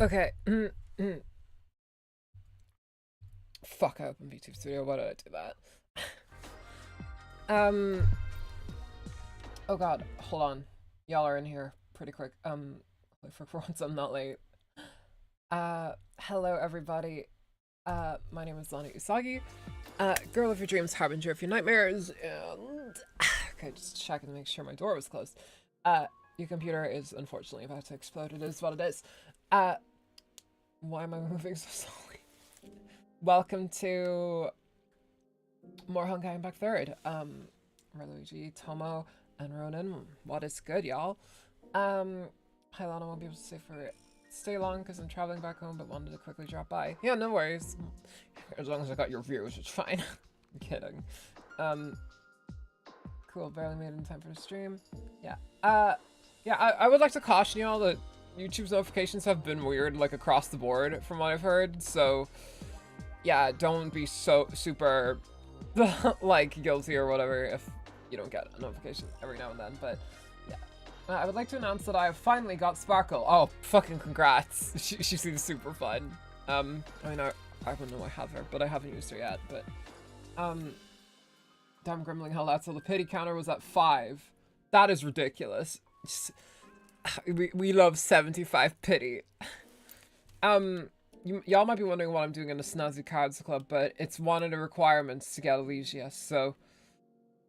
Okay. Fuck, I opened VTube Studio. Why did I do that? Oh god, hold on. Y'all are in here pretty quick. For once I'm not late. Hello everybody. My name is Lana Usagi. Girl of your dreams, harbinger of your nightmares, and okay, just checking to make sure my door was closed. Your computer is unfortunately about to explode. It is what it is. Why am I moving so slowly? Welcome to more Honkai Impact Third. Reluigi, Tomo, and Ronan. What is good, y'all? Hi Lana, won't be able to stay long because I'm traveling back home, but wanted to quickly drop by. Yeah, no worries. As long as I got your views, it's fine. I'm kidding. Cool, barely made it in time for the stream. Yeah. Yeah, I would like to caution y'all that YouTube's notifications have been weird, like, across the board, from what I've heard, so yeah, don't be so super, like, guilty or whatever if you don't get a notification every now and then, but yeah. I would like to announce that I have finally got Sparkle. Oh, fucking congrats. She seems super fun. I mean, I don't know I have her, but I haven't used her yet, but, damn Grimling held out, so the pity counter was at 5. That is ridiculous. We love 75 pity. Y'all might be wondering what I'm doing in the Snazzy Cards Club, but it's one of the requirements to get Elysia, so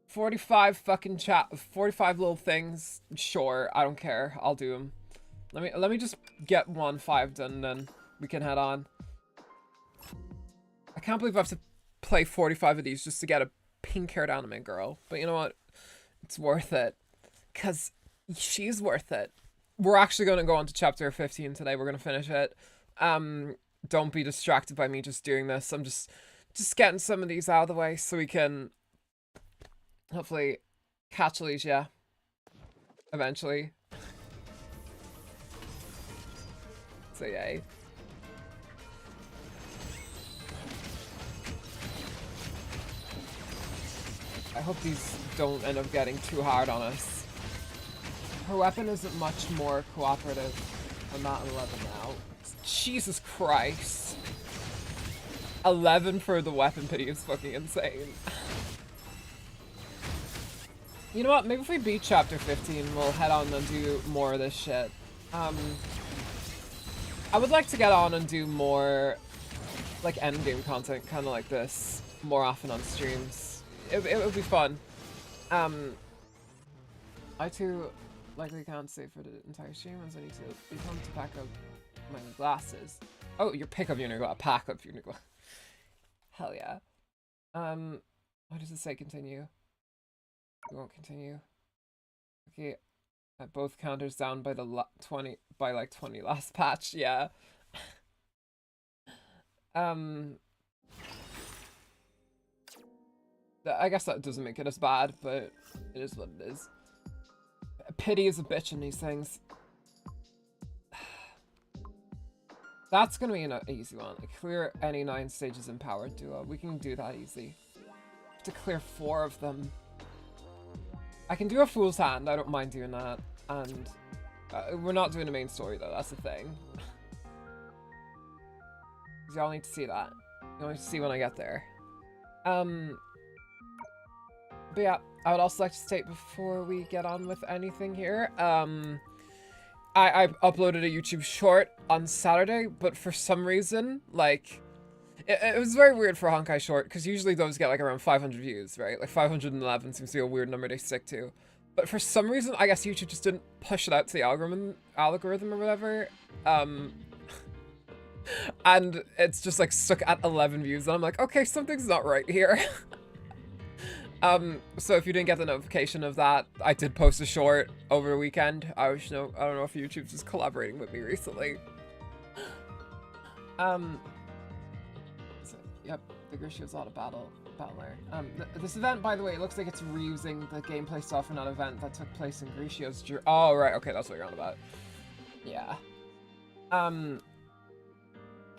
45 fucking 45 little things. Sure, I don't care. I'll do them. Let me just get 1-5 done, and then we can head on. I can't believe I have to play 45 of these just to get a pink-haired anime girl, but you know what? It's worth it, because she's worth it. We're actually going to go on to chapter 15 today. We're going to finish it. Don't be distracted by me just doing this. I'm just getting some of these out of the way so we can hopefully catch Elysia eventually. So yay. I hope these don't end up getting too hard on us. Her weapon isn't much more cooperative. I'm not 11 now. Jesus Christ. 11 for the weapon pity is fucking insane. You know what? Maybe if we beat chapter 15, we'll head on and do more of this shit. I would like to get on and do more, like, endgame content, kind of like this, more often on streams. It would be fun. I too likely can't stay for the entire stream as I need to be home to pack up my glasses. Oh, your pick up your new glasses. Pack up your new glasses. Hell yeah. What does it say? Continue. We won't continue. Okay. Both counters down by the 20 by like 20 last patch. Yeah. I guess that doesn't make it as bad, but it is what it is. Pity is a bitch in these things. That's gonna be an easy one. Clear any 9 stages in Power Duo. We can do that easy. To clear 4 of them. I can do a Fool's Hand. I don't mind doing that. And we're not doing the main story though. That's the thing. Y'all need to see that. You'll need to see when I get there. But yeah, I would also like to state before we get on with anything here, I uploaded a YouTube short on Saturday, but for some reason, like, it was very weird for a Honkai short, because usually those get like around 500 views, right? Like 511 seems to be a weird number they stick to. But for some reason, I guess YouTube just didn't push it out to the algorithm or whatever. And it's just like stuck at 11 views, and I'm like, okay, something's not right here. So if you didn't get the notification of that, I did post a short over the weekend. I don't know if YouTube's just collaborating with me recently. So, yep, Bigger Shield's a lot of battler. This event, by the way, it looks like it's reusing the gameplay stuff from that event that took place in Gricio's oh, right, okay, that's what you're on about. Yeah.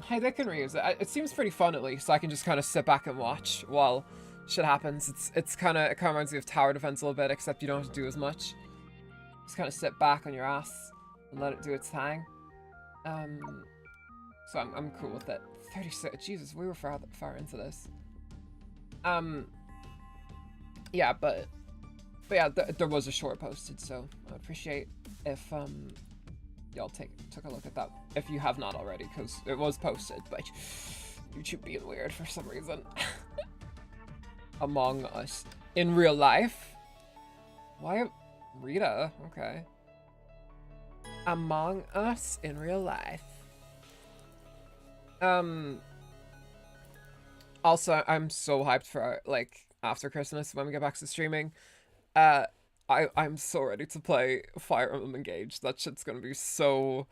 Hey, they can reuse it. It seems pretty fun, at least, so I can just kind of sit back and watch while shit happens. It kind of reminds me of tower defense a little bit, except you don't have to do as much. Just kind of sit back on your ass and let it do its thing. So I'm cool with it. 36. Jesus, we were far into this. Yeah, but yeah, there was a short posted, so I'd appreciate if y'all took a look at that if you have not already, because it was posted, but YouTube being weird for some reason. Among Us in real life. Why, Rita? Okay. Among Us in real life. Also, I'm so hyped for like after Christmas when we get back to streaming. I'm so ready to play Fire Emblem Engage. That shit's gonna be so.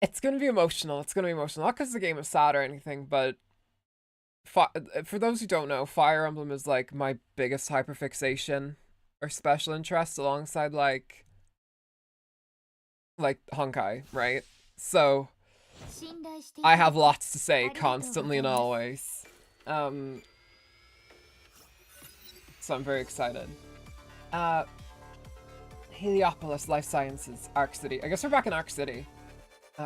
It's gonna be emotional. It's gonna be emotional, not because the game is sad or anything, but for those who don't know, Fire Emblem is like my biggest hyperfixation or special interest, alongside like Honkai, right? So I have lots to say constantly and always. So I'm very excited. Heliopolis Life Sciences, Arc City. I guess we're back in Arc City.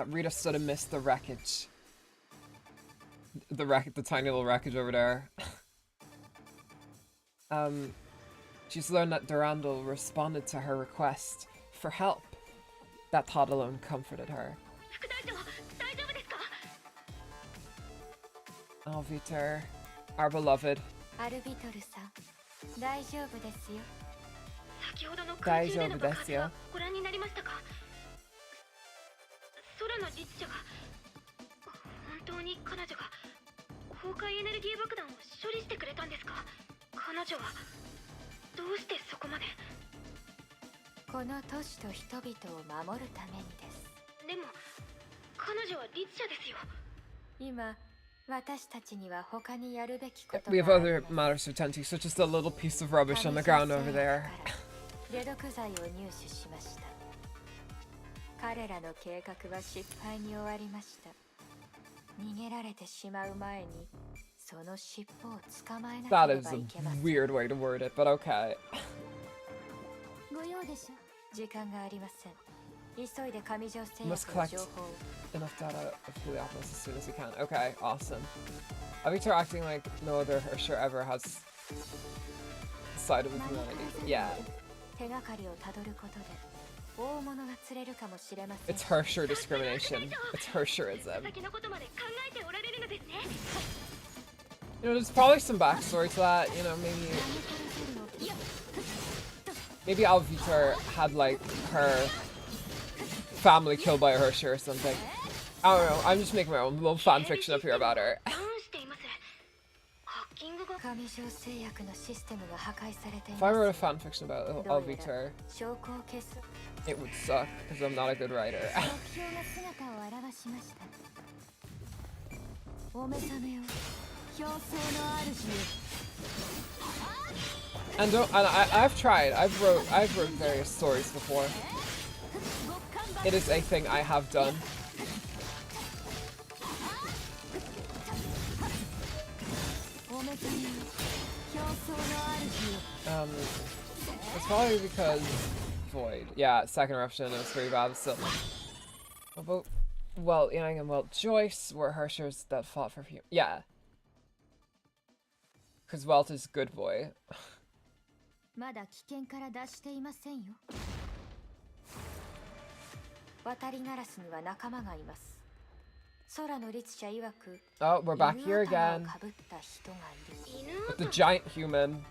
Rita stood amidst the wreckage. The tiny little wreckage over there. She's learned that Durandal responded to her request for help. That thought alone comforted her. Alviter, our beloved. 大丈夫ですよ。先ほどの空中での爆発はご覧になりましたか？空の律者が本当に彼女が崩壊エネルギー爆弾を処理してくれたんですか？彼女はどうしてそこまで？この都市と人々を守るためにです。でも彼女は律者ですよ。今 We have other matters to attend to, such as the little piece of rubbish on the ground over there. That is a weird way to word it, but okay. Must collect enough data of Heliopolis as soon as we can. Okay, awesome. Victor acting like no other Hersher ever has side of humanity. Yeah. It's Hersher discrimination. It's Hersherism. You know, there's probably some backstory to that. You know, maybe Alviter had like her family killed by a Hersher or something. I don't know, I'm just making my own little fan fiction up here about her. If I wrote a fan fiction about Alviter, it would suck because I'm not a good writer. And I've tried. I've wrote various stories before. It is a thing I have done. It's probably because Void. Yeah, second eruption, it was pretty bad still. Well, Joyce were Hershers that fought for few. Yeah. Because Welt is good boy. Oh, we're back here again. With the giant human.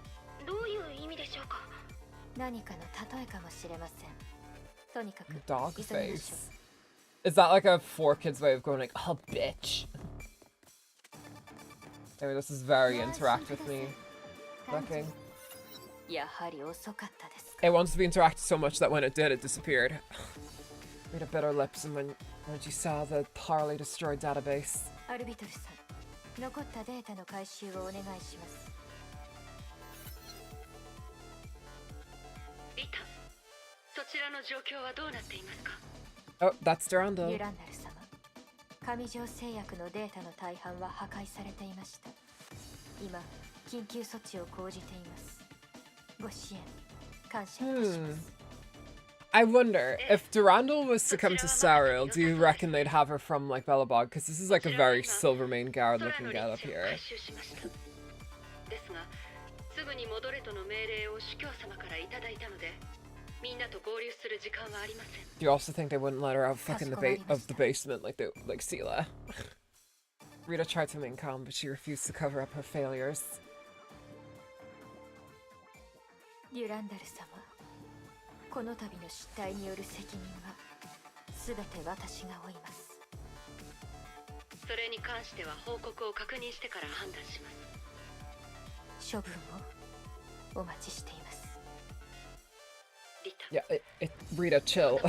Dog face. Is that like a 4Kids way of going like, oh bitch? Anyway, this is very interact with me looking. It wants to be interacted so much that when it did, it disappeared. We had bitter lips and when she saw the thoroughly destroyed database. Oh, that's Durandal. I wonder if Durandal was to come to Saril, do you reckon they'd have her from like Belobog? Because this is like a very Silvermane Guard looking get up here. Do you also think they wouldn't let her out fucking the basement like Sela? Rita tried to remain calm, but she refused to cover up her failures. Yeah, Rita, chill.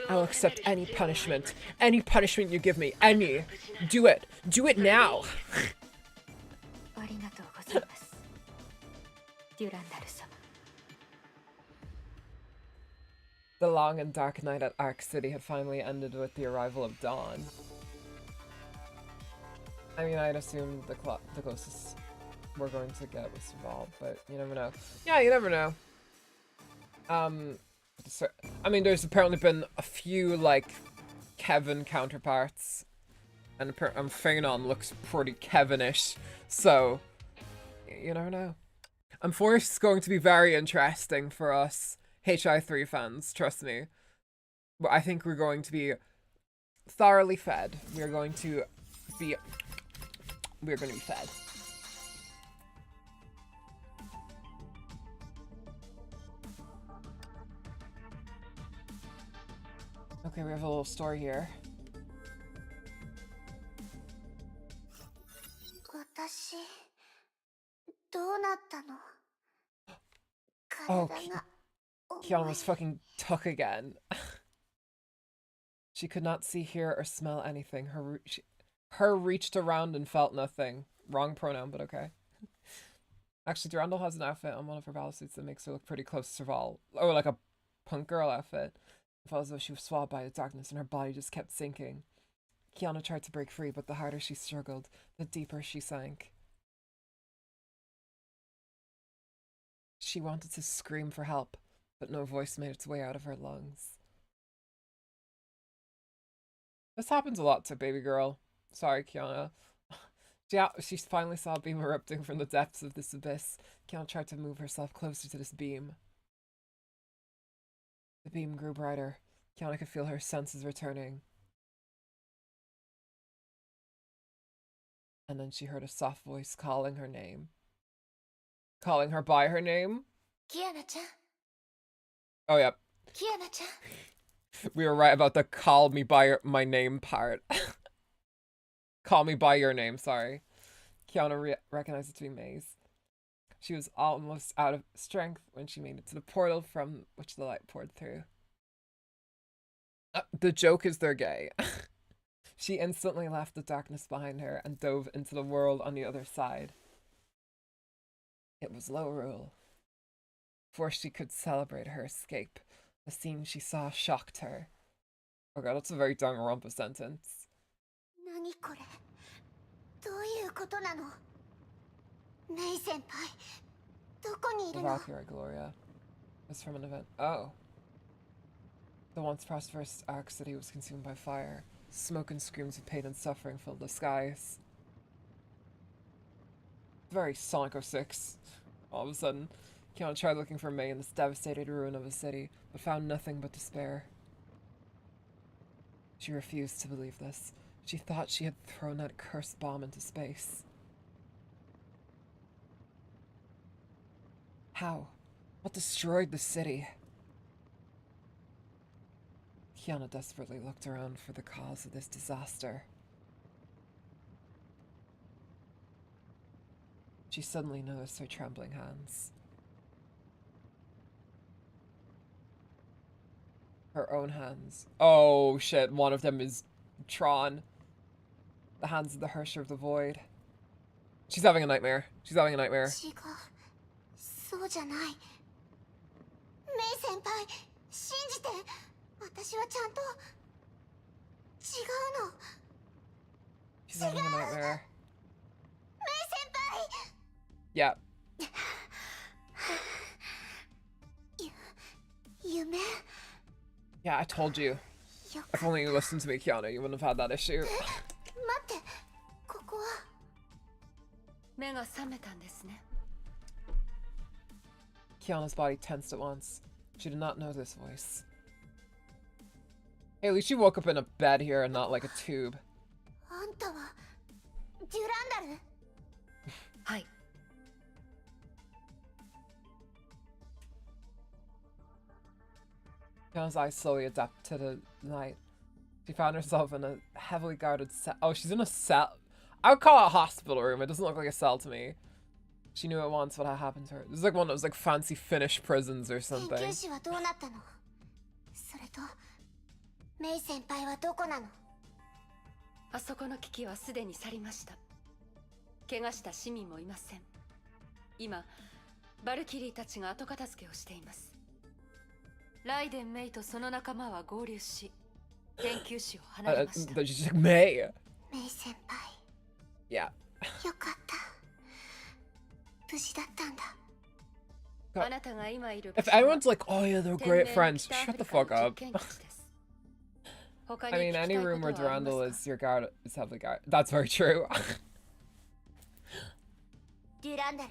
I'll accept any punishment. Any punishment you give me. Any. Do it. Do it now. The long and dark night at Ark City had finally ended with the arrival of dawn. I mean, I'd assume the closest we're going to get was Serval, but you never know. Yeah, you never know. I mean, there's apparently been a few, like, Kevin counterparts, and Phenon looks pretty Kevinish, so you never know. Amphoreus is going to be very interesting for us HI3 fans, trust me. But I think we're going to be thoroughly fed. We're going to be fed. Okay, we have a little story here. Oh, Kiana was fucking took again. She could not see, hear, or smell anything. Her reached around and felt nothing. Wrong pronoun, but okay. Actually, Durandal has an outfit on one of her battle suits that makes her look pretty close to Serval. Oh, like a punk girl outfit. It felt as though she was swallowed by the darkness and her body just kept sinking. Kiana tried to break free, but the harder she struggled, the deeper she sank. She wanted to scream for help, but no voice made its way out of her lungs. This happens a lot to baby girl. Sorry, Kiana. She finally saw a beam erupting from the depths of this abyss. Kiana tried to move herself closer to this beam. The beam grew brighter. Kiana could feel her senses returning. And then she heard a soft voice calling her name. Calling her by her name? Kiana-chan. Oh, yep. Kiana-chan. We were right about the call me by my name part. Call me by your name, sorry. Kiana recognized it to be Maze. She was almost out of strength when she made it to the portal from which the light poured through. The joke is they're gay. She instantly left the darkness behind her and dove into the world on the other side. It was low rule. Before she could celebrate her escape, the scene she saw shocked her. Oh god, that's a very Danganronpa sentence. The Valkyrie Gloria was from an event. Oh. The once prosperous Ark City was consumed by fire. Smoke and screams of pain and suffering filled the skies. Very Sonic 06. All of a sudden, Kiana tried looking for May in this devastated ruin of a city, but found nothing but despair. She refused to believe this. She thought she had thrown that cursed bomb into space. How? What destroyed the city? Kiana desperately looked around for the cause of this disaster. She suddenly noticed her trembling hands. Her own hands. Oh shit, one of them is Tron. The hands of the Hersher of the Void. She's having a nightmare. She's having a nightmare. She's having a nightmare. Yeah. 夢 Yeah, I told you. よ If only you listened to me, Kiana, you wouldn't have had that issue. 待ってここは目が覚めたんですね。 Kiana's body tensed at once. She did not know this voice. Hey, at least you woke up in a bed here and not like a tube. あんたはデュランダルはい。 Kiana's eyes slowly adapt to the light. She found herself in a heavily guarded cell. Oh, she's in a cell. I would call it a hospital room. It doesn't look like a cell to me. She knew at once what had happened to her. This is like one of those like fancy Finnish prisons or 研 something. 究士はどうなったのそれとメイ先輩はどこなのあそこの危機はすでに去りました。怪我した市民もいません。今、バルキリーたちが後片付けをしています。ライデン・メイとその仲間は合流し、研究士を離れました。She's like, May. メイ先輩 Yeah. よかった無事だったんだ あなたが今いる If anyone's like, oh yeah, they're great friends, shut the fuck up. I mean, any room where Durandal is your guard is heavily guard. That's very true. デュランダル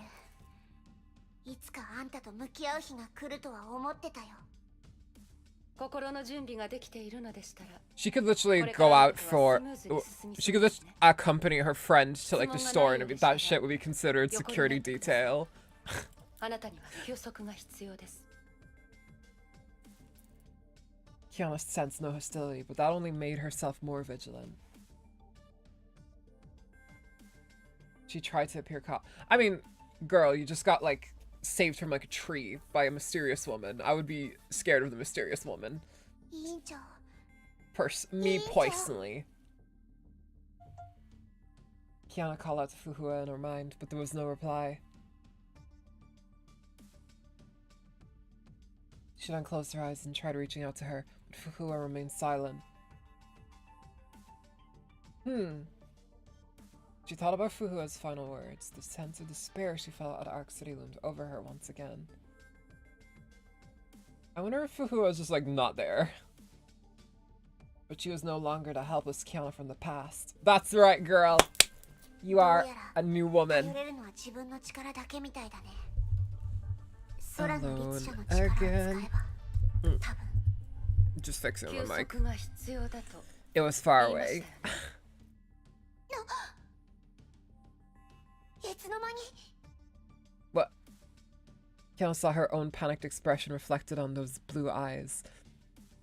いつかあんたと向き合う日が来るとは思ってたよ 心の準備ができているのでしたら She could literally go out for. She could just accompany her friend to like the store, and that shit would be considered security detail. あなたには休息が必要です。 Kiana sensed no hostility, but that only made herself more vigilant. She tried to appear calm. I mean, girl, you just got like saved from like a tree by a mysterious woman. I would be scared of the mysterious woman. 委員長 Me personally. Kiana called out to Fuhua in her mind, but there was no reply. She then closed her eyes and tried reaching out to her, but Fuhua remained silent. She thought about Fuhua's final words. The sense of despair she felt at Arc City loomed over her once again. I wonder if Fuhua was just like not there. But she was no longer the helpless Kiana from the past. That's right, girl. You are a new woman. 頼れるのは自分の力だけみたいだね空の律者の Alone 力を使え again. ば多分 Just fixing 休 my mic. 息が必要だと It was far 言いました away. よね。いつの間に What? Kiana saw her own panicked expression reflected on those blue eyes.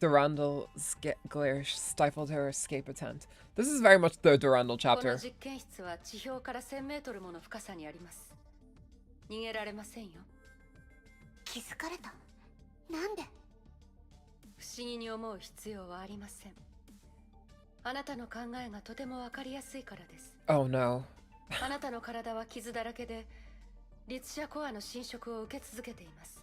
Durandal's glare stifled her escape attempt. This is very much the Durandal この chapter. 実験室は地表から1000メートルもの深さにあります。逃げられませんよ。気づかれたなんで不思議に思う必要はありません。あなたの考えがとてもわかりやすいからです。 Oh no. あなたの体は傷だらけで、律者コアの侵食を受け続けています。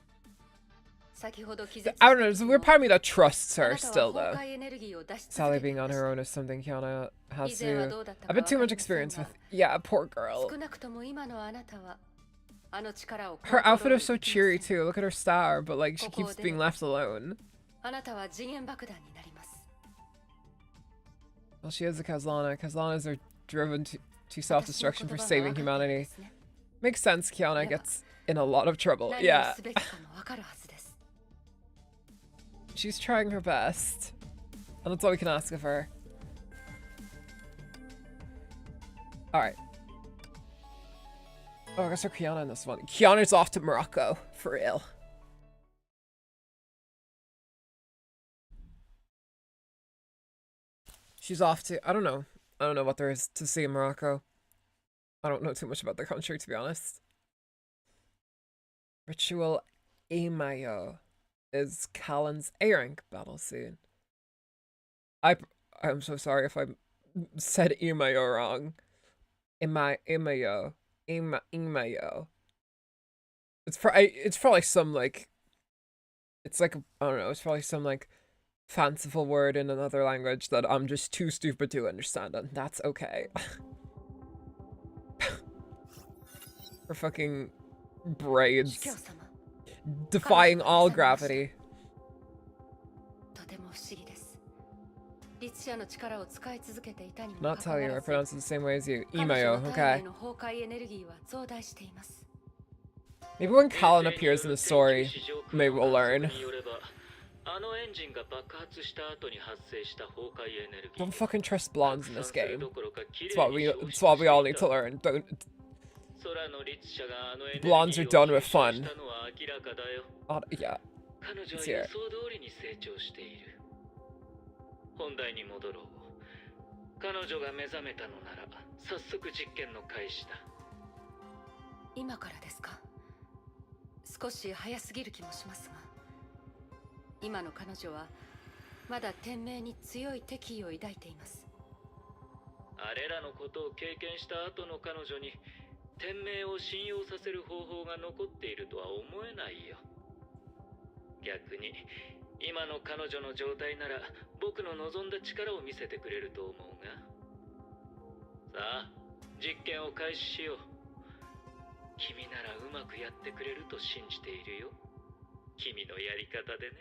先ほど気絶 I don't know, there's a weird part of me that trusts あ her なたは still 崩 though. 壊エネルギーを出し続 Sally けてい being on ます her own is something Kiana 以 has 前は to どうだった a か bit too わ much かりません experience が with. Yeah, poor girl. 少なくとも今のあなたはあの力を Her コントロー outfit ル is so できません cheery too. Look at her star, but like she ここ keeps で being left alone. あなたは次元爆弾になります。 Well, she is a Kazlana. Kazlanas are driven to 私の self-destruction 言 for 葉は saving 分かっているん humanity. ですね。 Makes sense. Kiana Yeah. gets in a lot of trouble. 何を Yeah, すべきかも分かるはずです。 she's trying her best, and that's all we can ask of her. All right. Oh, I guess her Kiana in this one. Kiana's off to Morocco for real. She's off to. I don't know. I don't know what there is to see in Morocco. I don't know too much about the country, to be honest. Ritual Amayo is Callan's A-rank battle scene. I'm so sorry if I said Amayo wrong. Amayo. Amayo. It's probably some like. It's like I don't know. It's probably some like fanciful word in another language that I'm just too stupid to understand, and that's okay. Her fucking braids 司教様、 defying all gravity. 律者の力を使い続けていたにも Not かか tell わ you, I らず、 pronounce it the same way as you. 彼女 Imayo, の体 okay. 内の崩壊エネルギーは増大しています。 Maybe when Colin appears in the story, maybe we'll learn. あのエンジンが爆発した後に発生した崩壊エネルギー。 Don't fucking trust blondes in this game. どころか綺麗 It's what we all need to learn. Don't. 空の律者があのエネルギ Blondes ー are を done with 吸収 fun. したのは明らかだよ。Yeah. 彼女は Let's 予 hear 想 it. 通りに成長している。本題に戻ろう。彼女が目覚めたのなら早速実験の開始だ。今からですか？少し早すぎる気もしますが、今の彼女はまだ天命に強い敵意を抱いています。あれらのことを経験した後の彼女に天命を信用させる方法が残っているとは思えないよ。逆に今の彼女の状態なら僕の望んだ力を見せてくれると思うが。さあ、実験を開始しよう。君ならうまくやってくれると信じているよ。君のやり方でね。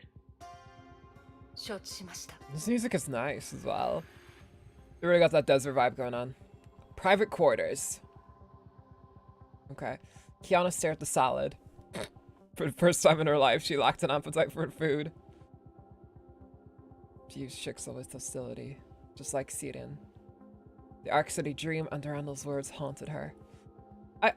承知しました。 This music is nice as well. They really got that desert vibe going on. Private quarters. Okay. Kiana stared at the salad. For the first time in her life, she lacked an appetite for food. She used Shixel with hostility, just like Siren. The Arc City dream and Randall's words haunted her.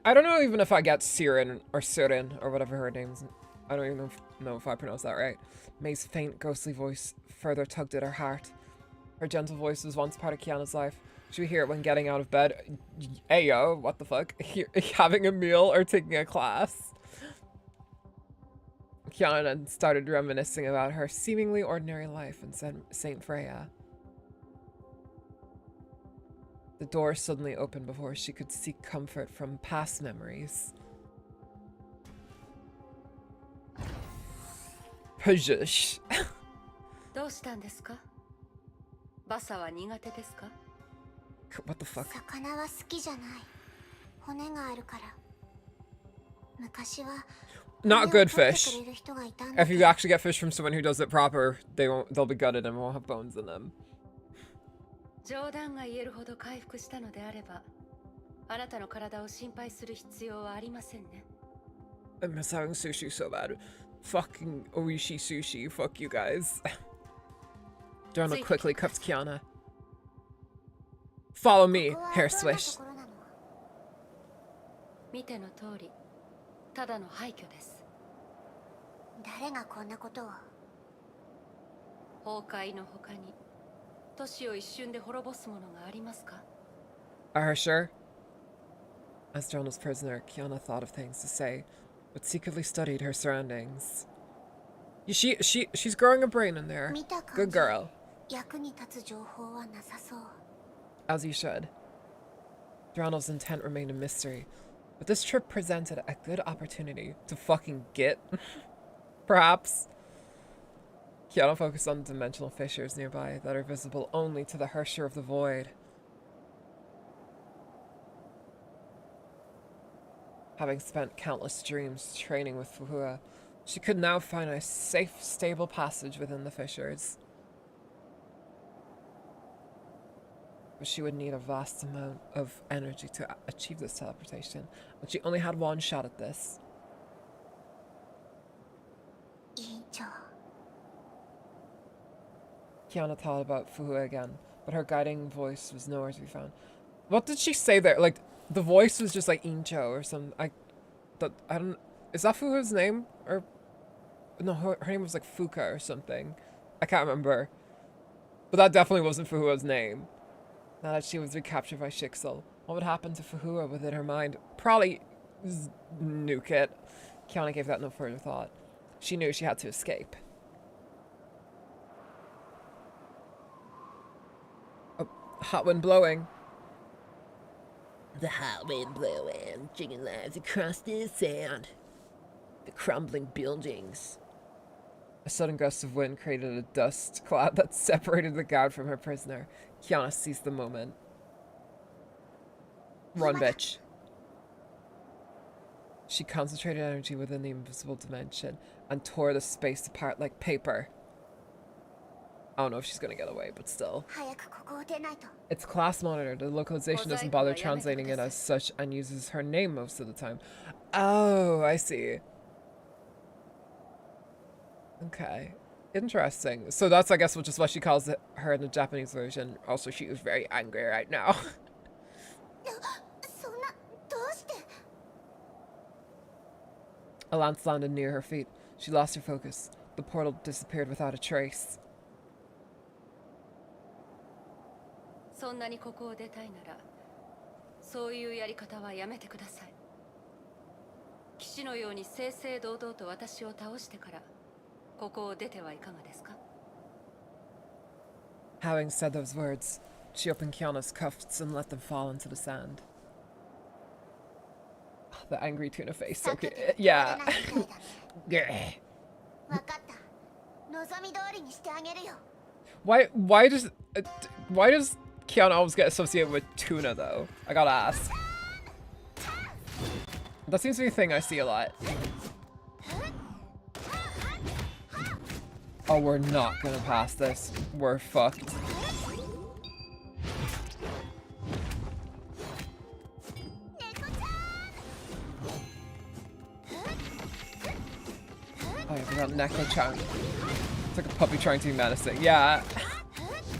I don't know even if I get Siren or Siren or whatever her name's. I don't even know if I pronounced that right. May's faint, ghostly voice further tugged at her heart. Her gentle voice was once part of Kiana's life. She would hear it when getting out of bed. Ayo, what the fuck? Having a meal or taking a class. Kiana then started reminiscing about her seemingly ordinary life in St. Freya. The door suddenly opened before she could seek comfort from past memories. Pujush. どうしたんですか？バサは苦手ですか？ What the fuck? 魚は好きじゃない。骨があるから。昔は Not 骨を good 取って fish. くれる人がいたんだ If け you ど actually get fish from someone who does it proper, they'll be gutted and won't have bones in them. 冗談が言えるほど回復したのであれば、あなたの体を心配する必要はありませんね。 I miss having sushi so bad. Fucking Oishi sushi. Fuck you guys. Donald quickly cuts Kiana. Follow me, ここは hair どんなと swish. ころなの？見ての通り、ただの廃墟です。誰がこんなことを？崩壊の他に、都市を一瞬で滅ぼすものがありますか？ Are her sure? As Donald's prisoner, Kiana thought of things to say, but secretly studied her surroundings. She's growing a brain in there. 見た Good 感じ、 girl. 役に立つ情報はなさそう。As you should. Donald's intent remained a mystery, but this trip presented a good opportunity to fucking get. Perhaps. Kiana focused on dimensional fissures nearby that are visible only to the Hersher of the Void. Having spent countless dreams training with Fuhua, she could now find a safe, stable passage within the fissures. But she would need a vast amount of energy to achieve this teleportation, and she only had one shot at this. 委員長、 Kiana thought about Fuhua again, but her guiding voice was nowhere to be found. What did she say there? Like, the voice was just like Incho or some. I don't. Is that Fuhua's name? Or. No, her name was like Fuka or something. I can't remember. But that definitely wasn't Fuhua's name. Now that she was recaptured by Shixel, what would happen to Fuhua within her mind? Probably nuke it. Kiana gave that no further thought. She knew she had to escape. A hot wind blowing. The hot wind blowing, jigging lives across the sand. The crumbling buildings. A sudden gust of wind created a dust cloud that separated the guard from her prisoner. Kiana seized the moment. Run, bitch. She concentrated energy within the invisible dimension and tore the space apart like paper. I don't know if she's gonna get away, but still. 早くここを出ないと。 It's class monitor. The localization doesn't bother translating it as such and uses her name most of the time. Oh, I see. Okay. Interesting. So that's, I guess, just what she calls it, her in the Japanese version. Also, she is very angry right now. そんな、どうして？ A lance landed near her feet. She lost her focus. The portal disappeared without a trace. そんなにここを出たいなら、そういうやり方はやめてください。騎士のように正々堂々と私を倒してから、ここを出てはいかがですか？ Having said those words, she opened Kiana's cuffs and let them fall into the sand. The angry tuna face. Okay. Yeah. わかった。望み通りにしてあげるよ。 Why does Kiana always get associated with tuna though? I gotta ask. That seems to be a thing I see a lot. Oh, we're not gonna pass this. We're fucked. Oh, yeah, we got Neko-chan. It's like a puppy trying to be menacing. Yeah.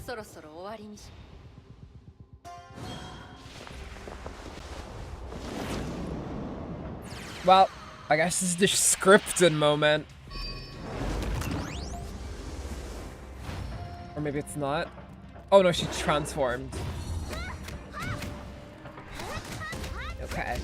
そろそろ終わりにし。 Well, I guess this is the scripted moment. Or maybe it's not. Oh no, she transformed. Okay.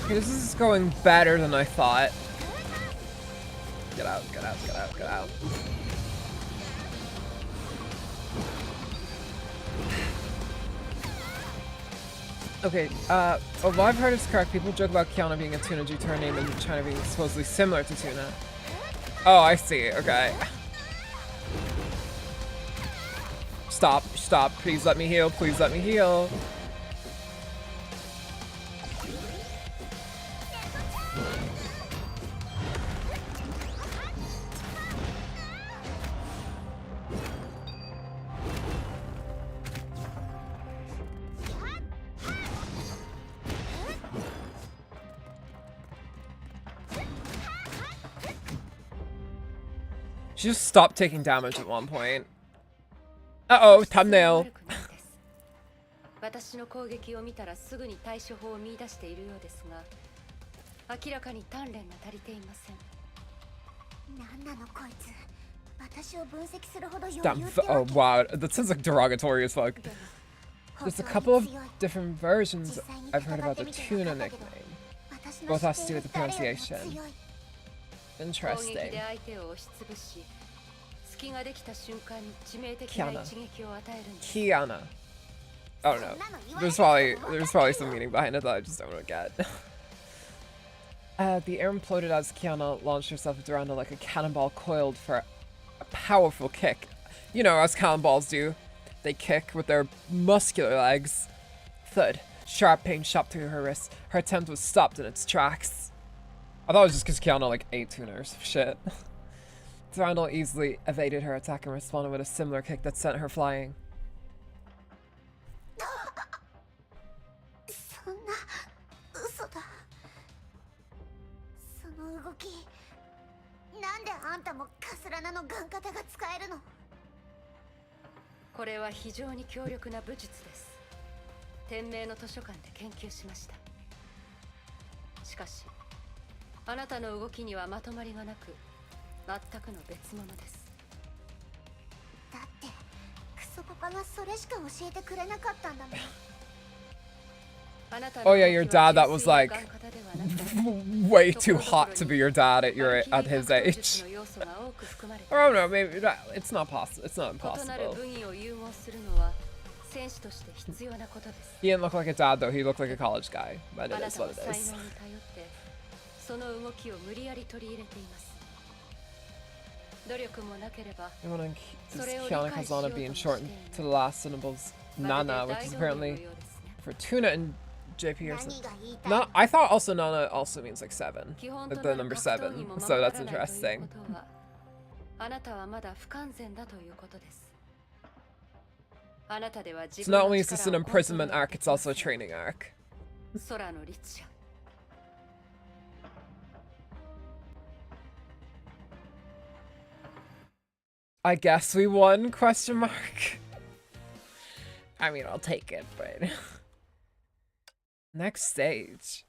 Okay, this is going better than I thought. Get out, get out, get out, get out. Okay, what I've heard is correct. People joke about Kiana being a tuna due to her name and China being supposedly similar to tuna. Oh, I see, okay. Stop, stop, please let me heal, please let me heal. She just stopped taking damage at one point. Uh-oh, thumbnail. 私の攻撃を見たらすぐに対処法を見出しているようですが、明らかに鍛錬が足りていません。なんなのこいつ。私を分析するほど余裕 Oh wow, that sounds like derogatory as fuck. There's a couple of different versions I've heard about the tuna nickname. Both has to do with the pronunciation. Interesting. Kiana. I don't know. There's probably some meaning behind it that I just don't get. The air imploded as Kiana launched herself at Duranda like a cannonball coiled for a powerful kick. You know, as cannonballs do. They kick with their muscular legs. Thud. Sharp pain shot through her wrist. Her attempt was stopped in its tracks. I thought it was just because Kiana like ate tuners. Shit. Durandal easily evaded her attack and responded with a similar kick that sent her flying. そんな嘘だ。その動き、なんであんたもカスラナのガン型が使えるの？これは非常に強力な武術です。天明の図書館で研究しました。しかし、あなたの動きにはまとまりがなく、全くの別物です。だってクソパパがそれしか教えてくれなかったんだもん。Oh yeah, your dad that was like way too hot to be your dad at his age. Or oh no, maybe it's not possible. It's not impossible. He didn't look like a dad though. He looked like a college guy. But it is what it is. Everyone is Kiana Kazana being shortened to the last syllables Nana, which is apparently for Tuna and JP or something. No, I thought also Nana also means like 7, like the number 7, so that's interesting. So not only is this an imprisonment arc, it's also a training arc. I guess we won, question mark. I mean, I'll take it, but... Next stage.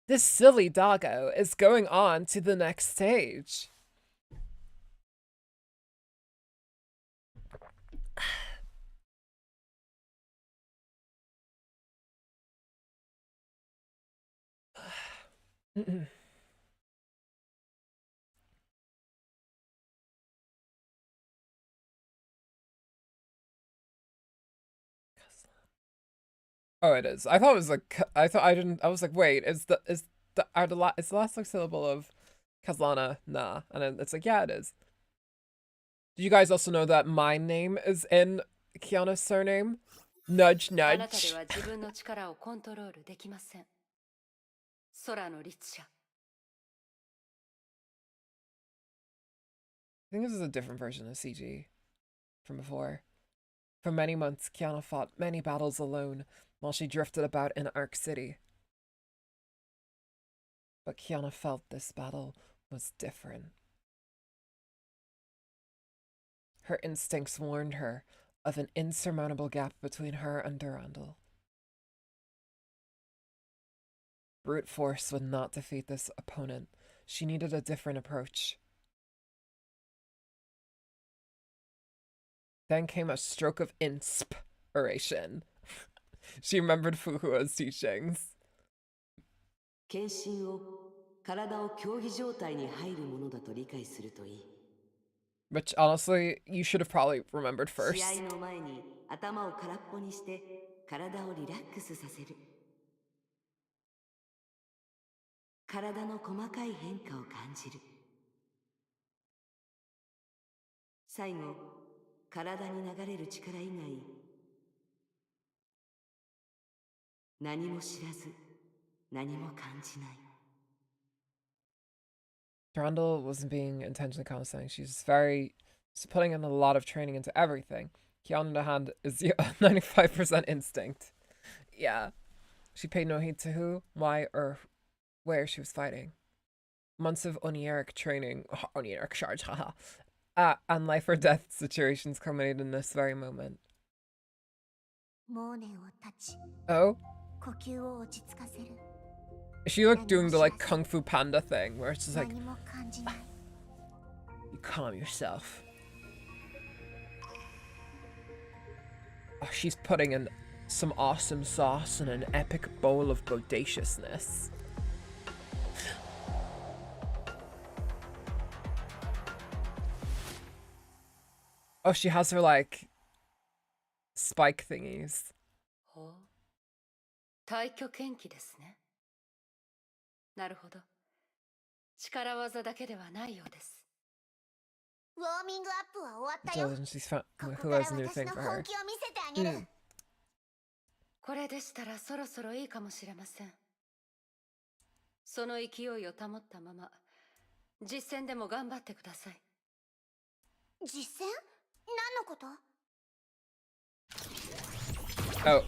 This silly doggo is going on to the next stage. Oh, it is. I thought it was like I was like, wait, is the last like syllable of Kazlana nah, and then it's like, yeah, it is. Did you guys also know that my name is in Kiana's surname? Nudge, nudge. I think this is a different version of CG from before. For many months, Kiana fought many battles alone while she drifted about in Ark City. But Kiana felt this battle was different. Her instincts warned her of an insurmountable gap between her and Durandal. Brute force would not defeat this opponent. She needed a different approach. Then came a stroke of inspiration. She remembered Fuhua's teachings. Which, honestly, you should have probably remembered first. Durandal wasn't being intentionally condescending. She's putting in a lot of training into everything. Kiana, on the hand, is 95% instinct. Yeah. She paid no heed to who, why, or where she was fighting. Months of Onieric training, Onieric charge, haha, and life or death situations culminated in this very moment. Oh? Is she like doing the like Kung Fu Panda thing where it's just like, you calm yourself. Oh, she's putting in some awesome sauce and an epic bowl of bodaciousness. Oh, she has her like spike thingies. She's found who has a new thing for her. これでしたらそろそろいいかもしれません。その勢いを保ったまま実践でも頑張ってください。実践？何のこと？ Oh.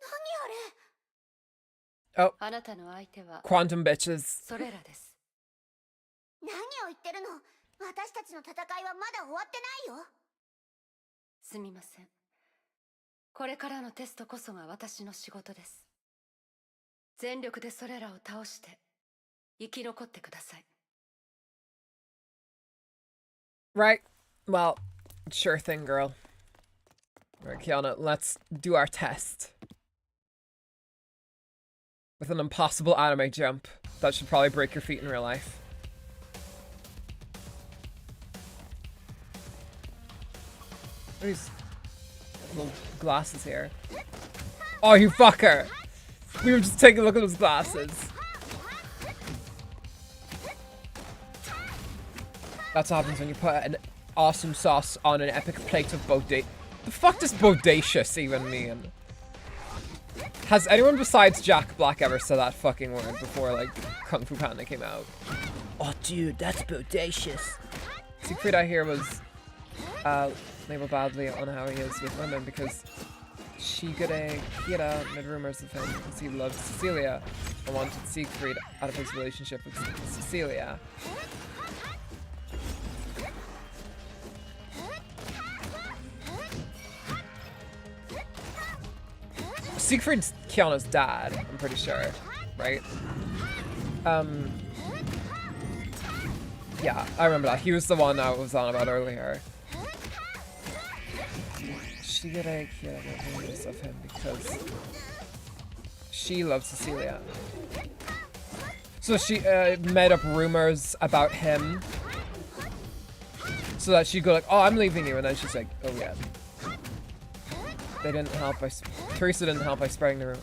何あれ？ Oh. あなたの相手は Quantum bitches. それらです。何を言ってるの？私たちの戦いはまだ終わってないよ。すみません。これからのテストこそが私の仕事です。全力でそれらを倒して生き残ってください。Right. Well, sure thing, girl. Alright, Kiana, let's do our test. With an impossible anime jump. That should probably break your feet in real life. What are these little glasses here? Oh, you fucker! We were just taking a look at those glasses. That's what happens when you put an awesome sauce on an epic plate of bodacious. The fuck does bodacious even mean? Has anyone besides Jack Black ever said that fucking word before, like, Kung Fu Panda came out? Oh, dude, that's bodacious. Siegfried, I hear, was labeled badly on how he is with women because Shigure Kira made rumors of him because he loved Cecilia and wanted Siegfried out of his relationship with Cecilia. Siegfried's Kiana's dad, I'm pretty sure, right? Yeah, I remember that. He was the one I was on about earlier. She got a rumors of him because she loves Cecilia. So she made up rumors about him so that she'd go like, oh, I'm leaving you, and then she's like, oh yeah. They didn't help by Teresa didn't help by spreading the rumor.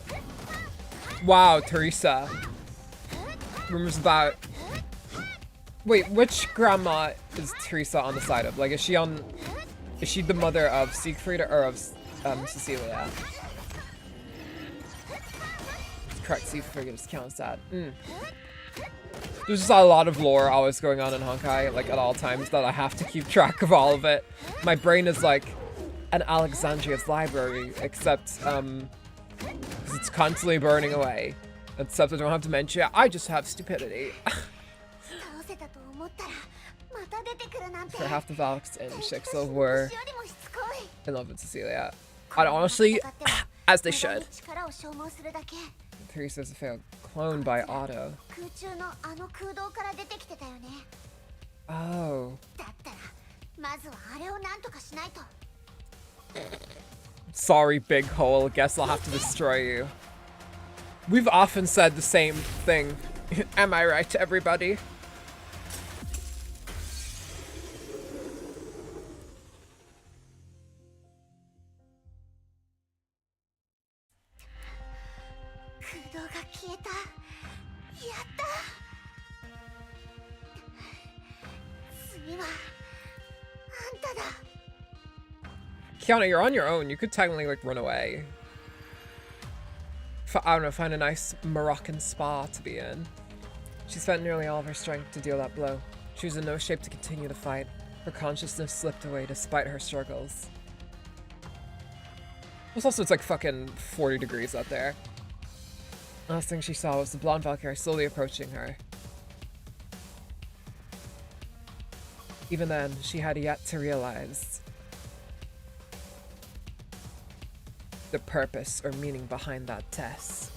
Wow, Teresa. Rumors about. Wait, which grandma is Teresa on the side of? Like, is she the mother of Siegfried or of Cecilia? It's correct, Siegfried is Kiana's dad. There's just a lot of lore always going on in Honkai, like at all times, that I have to keep track of all of it. My brain is like an Alexandria's library, except because it's constantly burning away. Except I don't have dementia, I just have stupidity. For half the Valks and Shixel were in love with Cecilia. And honestly, as they should. Teresa's a failed clone by Otto. Oh. Sorry, big hole. Guess I'll have to destroy you. We've often said the same thing. Am I right, everybody? Kiana, you're on your own. You could technically, like, run away. I don't know, find a nice Moroccan spa to be in. She spent nearly all of her strength to deal that blow. She was in no shape to continue the fight. Her consciousness slipped away despite her struggles. Plus also, it's like fucking 40 degrees out there. Last thing she saw was the blonde Valkyrie slowly approaching her. Even then, she had yet to realize the purpose or meaning behind that test.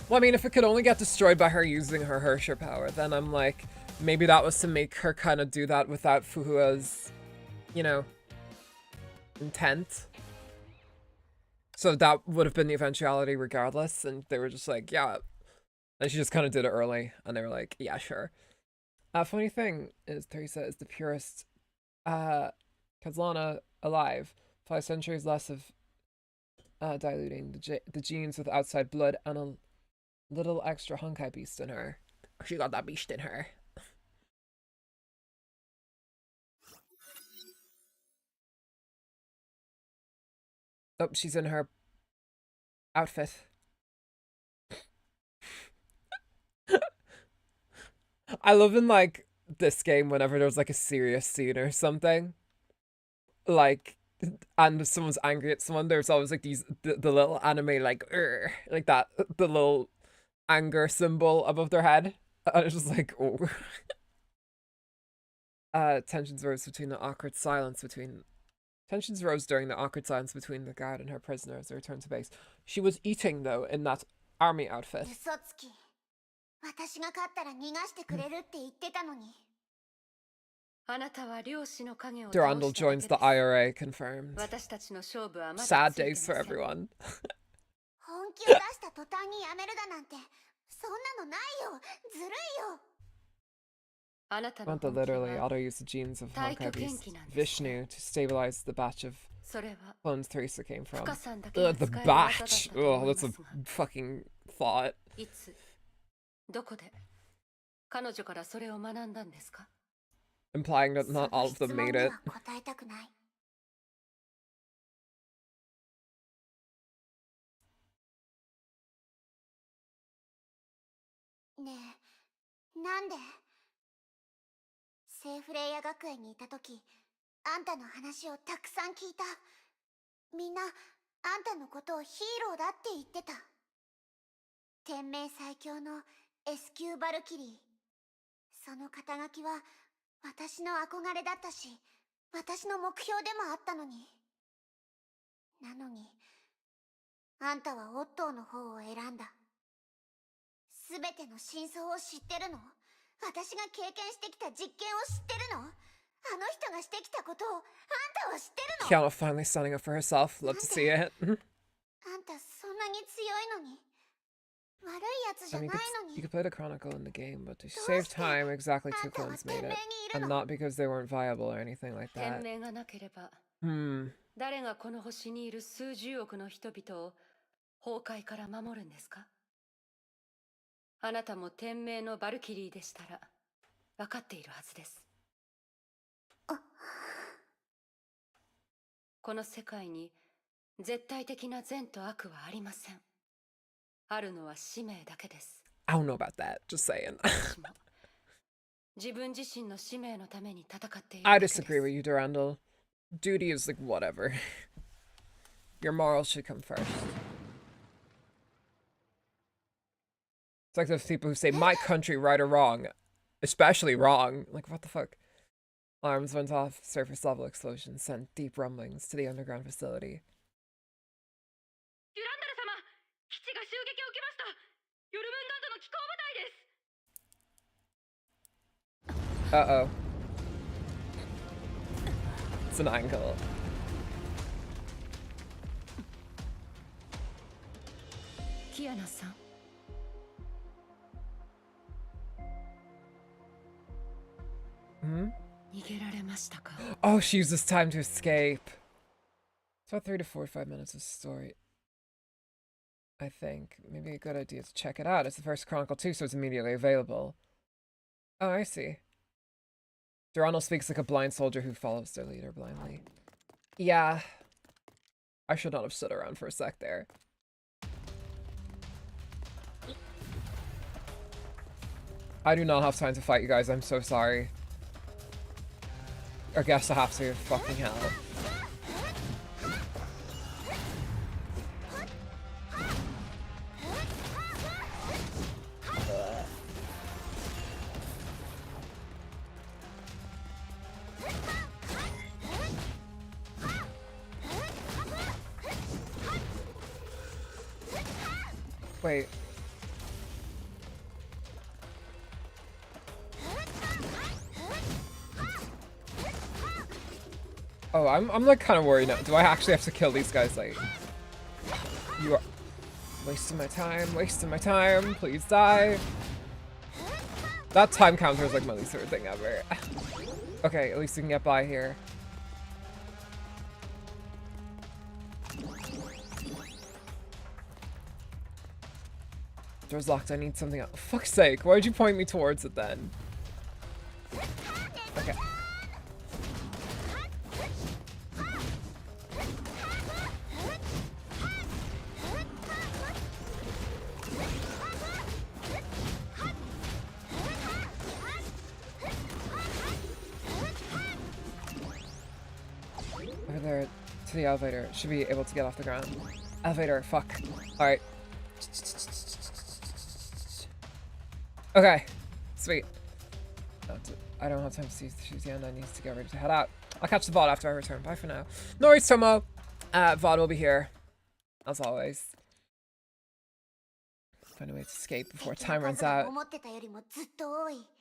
Well, I mean, if it could only get destroyed by her using her Hersher power, then I'm like, maybe that was to make her kind of do that without Fuhua's, you know, intent. So that would have been the eventuality regardless, and they were just like, yeah. And she just kind of did it early, and they were like, yeah, sure. Funny thing is, Teresa is the purest Kazlana alive. 5 centuries less of diluting the genes with outside blood and a little extra Honkai beast in her. She got that beast in her. Oh, she's in her outfit. I love in, like, this game whenever there's, like, a serious scene or something. Like, and if someone's angry at someone, there's always, like, the little anime, like that, the little anger symbol above their head. And it's just like, oh. Tensions rose during the awkward silence between the guard and her prisoner as they returned to base. She was eating, though, in that army outfit. Durandal joins the IRA, confirmed. Sad days for everyone. Manta literally auto-used the genes of Honkai Beast Vishnu to stabilize the batch of clones Teresa came from. Ugh, the batch! Oh, that's a fucking thought. 彼女からそれを学んだんですか? Implying that not all of them made it. 答えたくない。ねえ、なんでセーフレイヤ学園にいた時、あんたの話をたくさん聞いた。みんな、あんたのことをヒーローだって言ってた。天命最強の S 級バルキリー。その肩書きは私の憧れだったし、私の目標でもあったのに。なのに、あんたはオットーの方を選んだ。すべての真相を知ってるの？私が経験してきた実験を知ってるの？あの人がしてきたことをあんたは知ってるの？ Kiana finally standing up for herself. Love to see it. あんたそんなに強いのに。悪いやつじゃないのに。You could play the Chronicle in the game, but to save time, exactly 2 clones made it. And not because they weren't viable or anything like 天 that. 命がなければ、 Hmm. 誰がこの星にいる数十億の人々を崩壊から守るんですか? あなたも天命のバルキリーでしたら分かっているはずです。この世界に絶対的な善と悪はありません。あるのは使命だけです。 I don't know about that. Just saying. 私も自分自身の使命のために戦っている I だけです。 disagree with you, Durandal. Duty is like whatever. Your morals should come first. It's like those people who say, my country, right or wrong. Especially wrong. Like, what the fuck? Alarms went off. Surface level explosions sent deep rumblings to the underground facility. デュランダル様、基地が襲撃を受けました。ヨルムンガンドの機構部隊です。 Uh-oh. It's an angle. キアナさん。 Hmm? 逃げられましたか? Oh, she used this time to escape. It's about 3 to 45 minutes of story. I think. Maybe a good idea to check it out. It's the first Chronicle too, so it's immediately available. Oh, I see. Durandal speaks like a blind soldier who follows their leader blindly. Yeah. I should not have stood around for a sec there. I do not have time to fight you guys, I'm so sorry. I guess I have to. Fucking hell. Wait. Oh, I'm like kind of worried now. Do I actually have to kill these guys? Like, you are wasting my time, wasting my time. Please die. That time counter is like my least favorite thing ever. Okay, at least we can get by here. Door's locked. I need something else. For fuck's sake, why'd you point me towards it then? Okay. Over there to the elevator. Should be able to get off the ground. Elevator, fuck. Alright. Okay. Sweet. I don't have time to see the end. I need to get ready to head out. I'll catch the VOD after I return. Bye for now. No worries, Tomo. VOD will be here. As always. Find a way to escape before time runs out.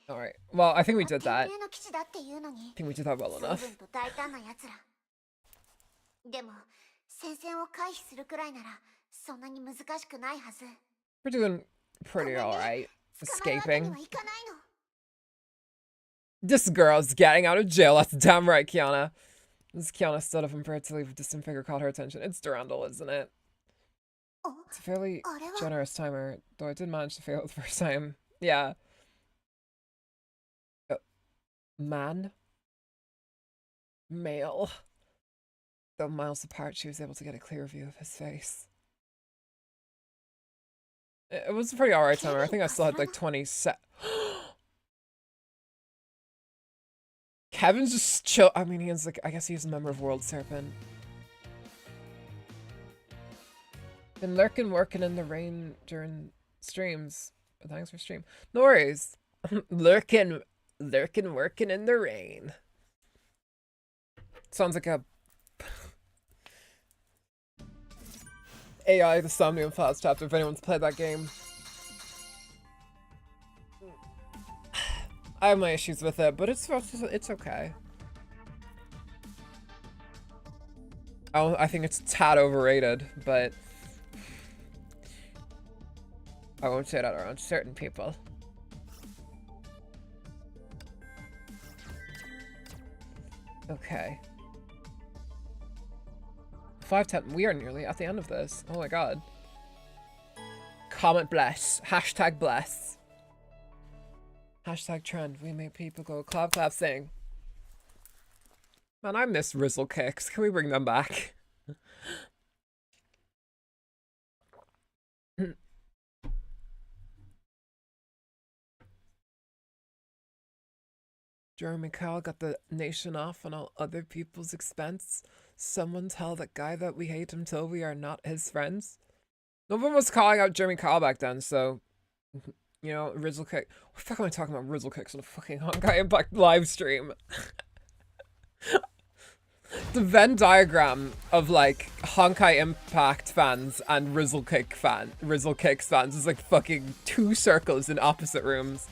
Alright. Well, I think we did that. I think we did that well enough. We're doing pretty alright. Escaping. This girl's getting out of jail. That's damn right, Kiana. As Kiana stood up and prepared to leave, a distant figure caught her attention. It's Durandal, isn't it? It's a fairly generous timer, though I did manage to fail it the first time. Yeah. Man. Male. Though miles apart, she was able to get a clear view of his face. It was a pretty alright timer. I think I still had like 20 set. Kevin's just chill. I mean, he's like, I guess he's a member of World Serpent. Been lurking, working in the rain during streams. But thanks for stream. No worries. lurking, working in the rain. Sounds like a AI, the Somnium Fast chapter, if anyone's played that game. I have my issues with it, but it's okay. I think it's a tad overrated, but I won't say that around certain people. Okay. 5:10. We are nearly at the end of this. Oh my god. Comment bless. Hashtag bless. Hashtag trend. We make people go clap clap sing. Man, I miss Rizzle kicks. Can we bring them back? Jeremy Kyle got the nation off on all other people's expense. Someone tell that guy that we hate until we are not his friends. No one was calling out Jeremy Kyle back then, so you know, Rizzle kick. What the fuck am I talking about Rizzle kicks on a fucking Honkai Impact live stream? The Venn diagram of like Honkai Impact fans and Rizzle Kicks fans is like fucking 2 circles in opposite rooms.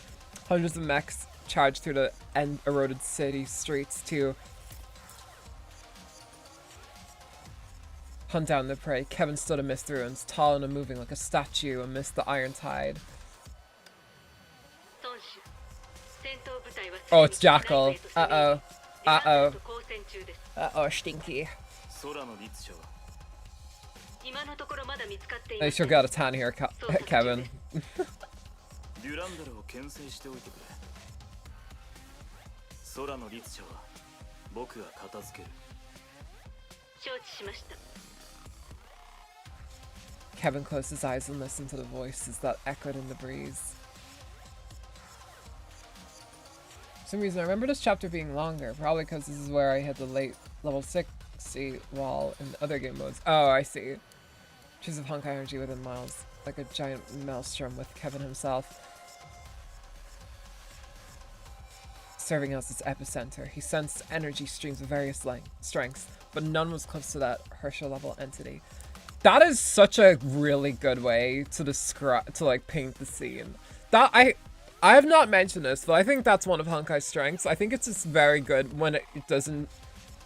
Hundreds of mechs charge through the eroded city streets to hunt down the prey. Kevin stood amidst the ruins, tall and unmoving like a statue amidst the iron tide. Oh, it's Jackal. Uh-oh. Uh-oh. Uh-oh, Stinky. They sure got a tan here, Kevin. Kevin closed his eyes and listened to the voices that echoed in the breeze. For some reason, I remember this chapter being longer, probably because this is where I hit the late level 60 wall in other game modes. Oh, I see. Trees of Honkai energy within miles, like a giant maelstrom with Kevin himself serving as its epicenter. He sensed energy streams of various strengths, but none was close to that Herschel level entity. That is such a really good way to describe, to like paint the scene. That I have not mentioned this, but I think that's one of Honkai's strengths. I think it's just very good when it doesn't,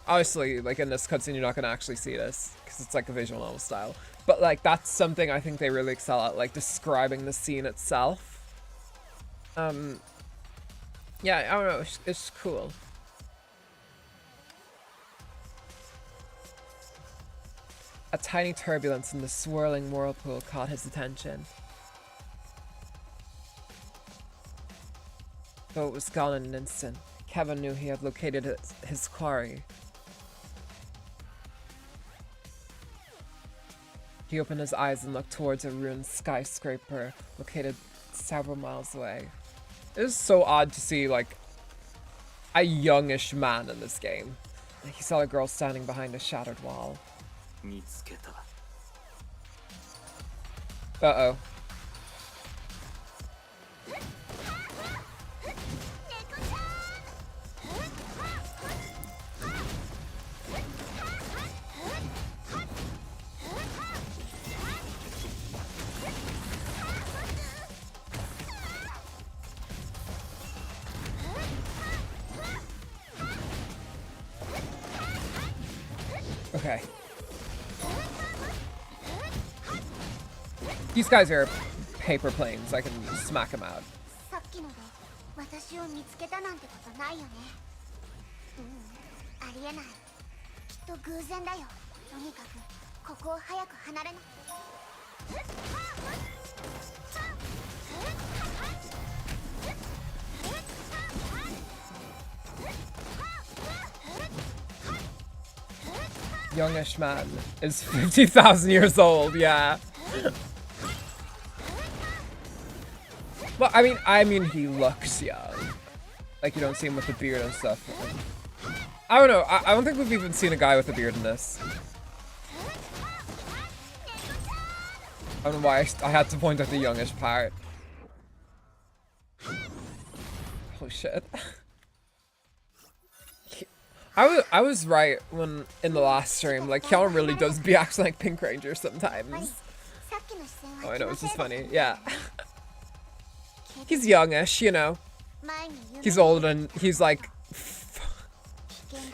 obviously like in this cutscene you're not going to actually see this because it's like a visual novel style, but like that's something I think they really excel at, like describing the scene itself. Yeah, I don't know, it's cool. A tiny turbulence in the swirling whirlpool caught his attention. Though it was gone in an instant, Kevin knew he had located his quarry. He opened his eyes and looked towards a ruined skyscraper located several miles away. It is so odd to see like a youngish man in this game. He saw a girl standing behind a shattered wall. Uh-oh. Okay. These guys are paper planes. I can smack them out. Youngish man is 50,000 years old, yeah. Well, I mean, he looks young. Like, you don't see him with the beard and stuff. I don't know. I don't think we've even seen a guy with a beard in this. I don't know why I had to point out the youngish part. Holy shit. I was right when in the last stream, like Kiana really does be acting like Pink Ranger sometimes. Oh, I know, it's just funny. Yeah. He's youngish, you know. He's old and he's like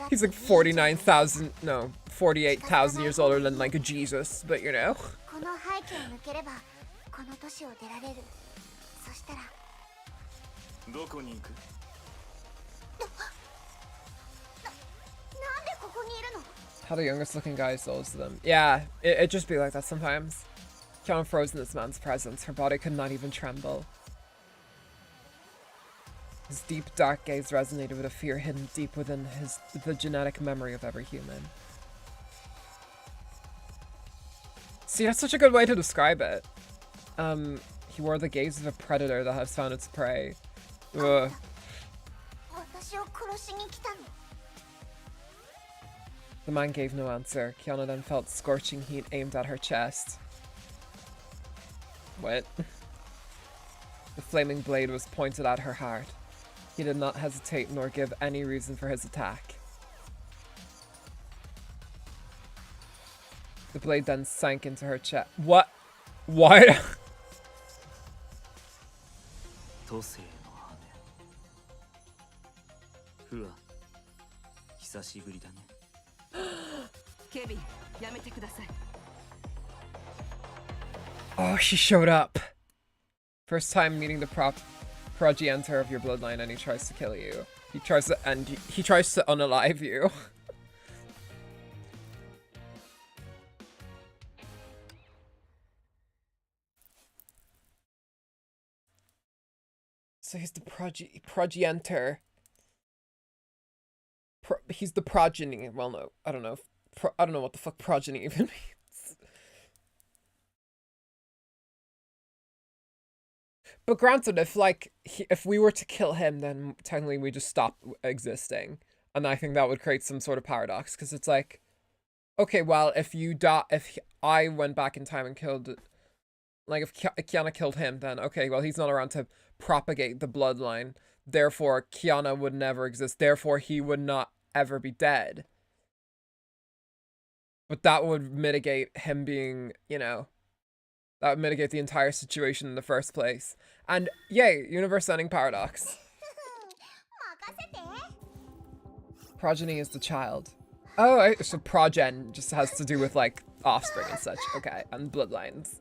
49,000, no, 48,000 years older than like a Jesus, but you know. How the youngest looking guy is oldest to them. Yeah, it just be like that sometimes. Kiana froze in this man's presence. Her body could not even tremble. His deep, dark gaze resonated with a fear hidden deep within the genetic memory of every human. See, that's such a good way to describe it. He wore the gaze of a predator that has found its prey. Ugh. The man gave no answer. Kiana then felt scorching heat aimed at her chest. What? The flaming blade was pointed at her heart. He did not hesitate nor give any reason for his attack. The blade then sank into her chest. What? What? Oh, she showed up. First time meeting the progenitor of your bloodline, and he tries to kill you. He tries to unalive you. So he's the progenitor. He's the progeny. Well, no, I don't know. I don't know what the fuck progeny even means. But granted, if we were to kill him, then technically we just stop existing, and I think that would create some sort of paradox, because it's like, okay, well, if I went back in time and killed, like, if Kiana killed him, then okay, well, he's not around to propagate the bloodline. Therefore, Kiana would never exist. Therefore, he would not ever be dead. But that would mitigate him being, you know, that would mitigate the entire situation in the first place. And yay, universe-ending paradox. Progeny is the child. Oh, so progen just has to do with, like, offspring and such. Okay, and bloodlines.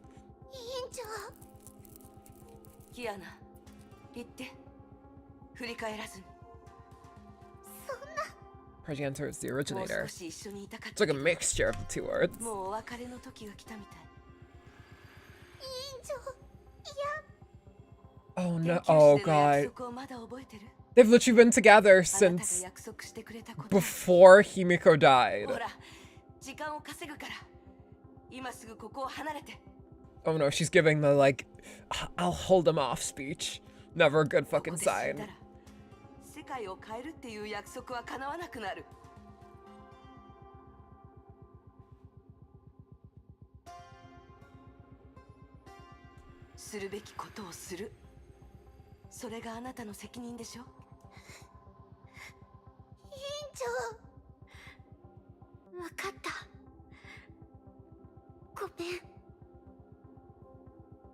Progenitor is the originator. It's like a mixture of the two words. Oh no, oh god. They've literally been together since before Himiko died. Oh no, she's giving the, like, I'll hold him off speech. Never a good fucking sign.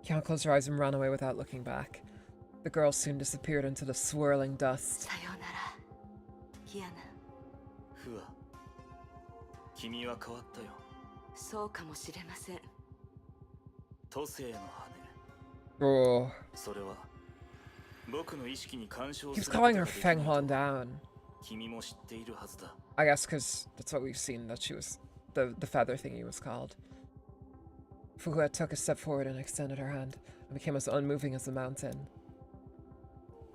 Kiana closed her eyes and ran away without looking back. The girl soon disappeared into the swirling dust. Oh. Keeps calling her Feng Han down. I guess because that's what we've seen, that she was the feather thingy was called. Fukuha took a step forward and extended her hand, and became as unmoving as a mountain.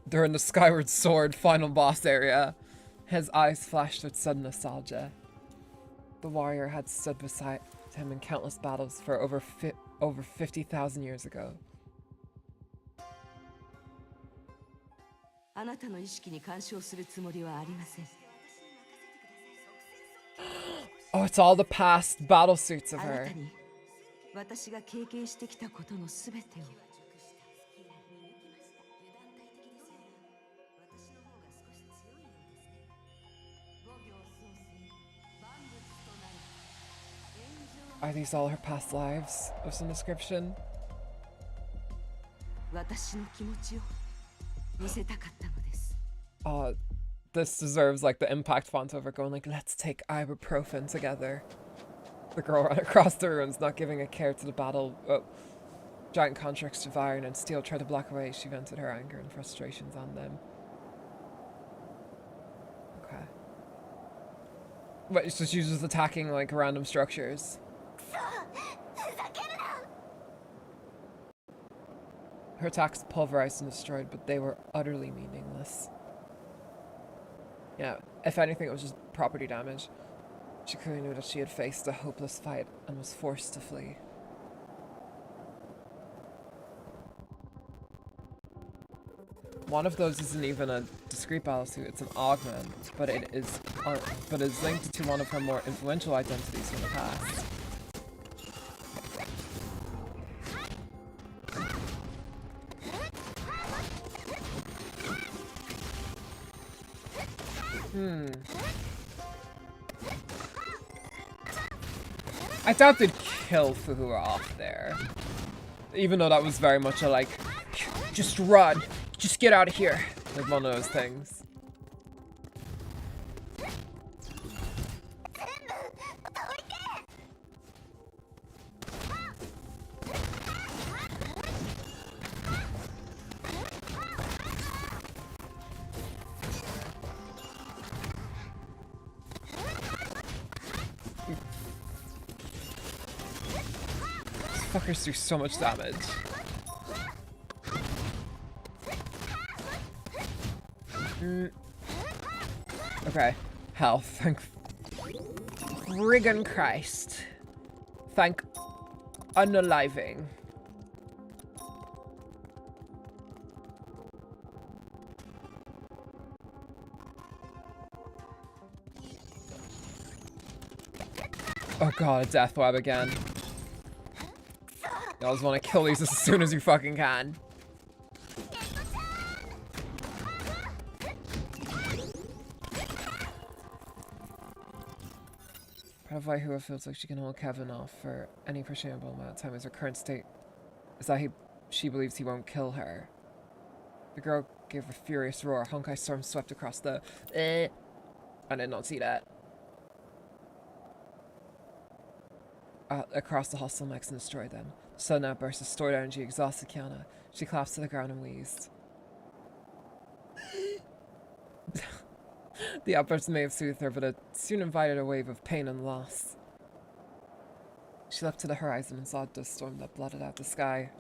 They're in the Skyward Sword final boss area. His eyes flashed with sudden nostalgia. The warrior had stood beside him in countless battles for over 50,000 years ago. Oh, it's all the past battle suits of her. Are these all her past lives of some description? Oh, this deserves like the impact font over going like, let's take ibuprofen together. The girl ran across the ruins, not giving a care to the battle. Oh, giant constructs of iron and steel tried to block away. She vented her anger and frustrations on them. Okay. But so she's just attacking like random structures. Her attacks pulverized and destroyed, but they were utterly meaningless. Yeah, if anything, it was just property damage. She clearly knew that she had faced a hopeless fight and was forced to flee. One of those isn't even a discrete battle suit, it's an augment, but it is linked to one of her more influential identities from the past. I doubt they'd kill Fuhura off there. Even though that was very much a like, just run, just get out of here. Like one of those things. Fuckers do so much damage. Okay. Health. Thank friggin' Christ. Thank unaliving. Oh god, a death web again. You always want to kill these as soon as you fucking can. Probably who feels like she can hold Kevin off for any appreciable amount of time as her current state is that she believes he won't kill her. The girl gave a furious roar. Honkai storm swept across the I did not see that. Across the hostile mechs and destroyed them. Sudden outburst of stored energy exhausted Kiana. She collapsed to the ground and wheezed. The outburst may have soothed her, but it soon invited a wave of pain and loss. She leapt to the horizon and saw a dust storm that blotted out the sky.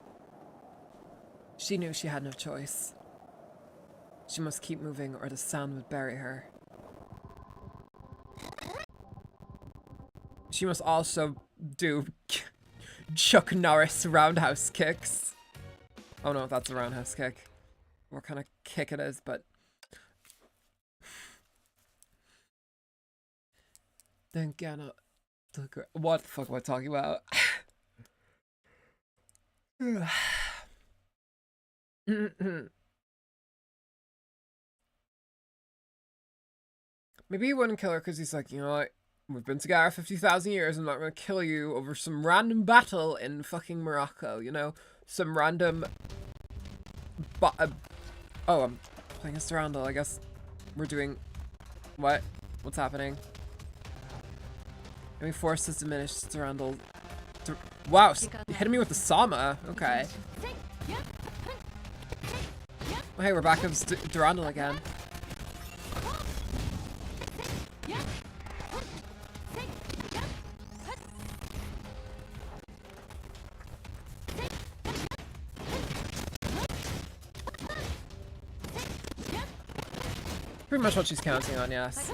She knew she had no choice. She must keep moving or the sound would bury her. She must also do Chuck Norris roundhouse kicks. Oh no, that's a roundhouse kick. What kind of kick it is, but... Then Gana... What the fuck am I talking about? Maybe he wouldn't kill her because he's like, you know what? We've been together 50,000 years. I'm not going to kill you over some random battle in fucking Morocco, you know? Some random... oh, I'm playing as Durandal. I guess we're doing... What? What's happening? Enemy force has diminished. Durandal... Wow, hitting me with the Sama. Okay. Oh, hey, we're back up to Durandal again. Pretty much what she's counting on, yes.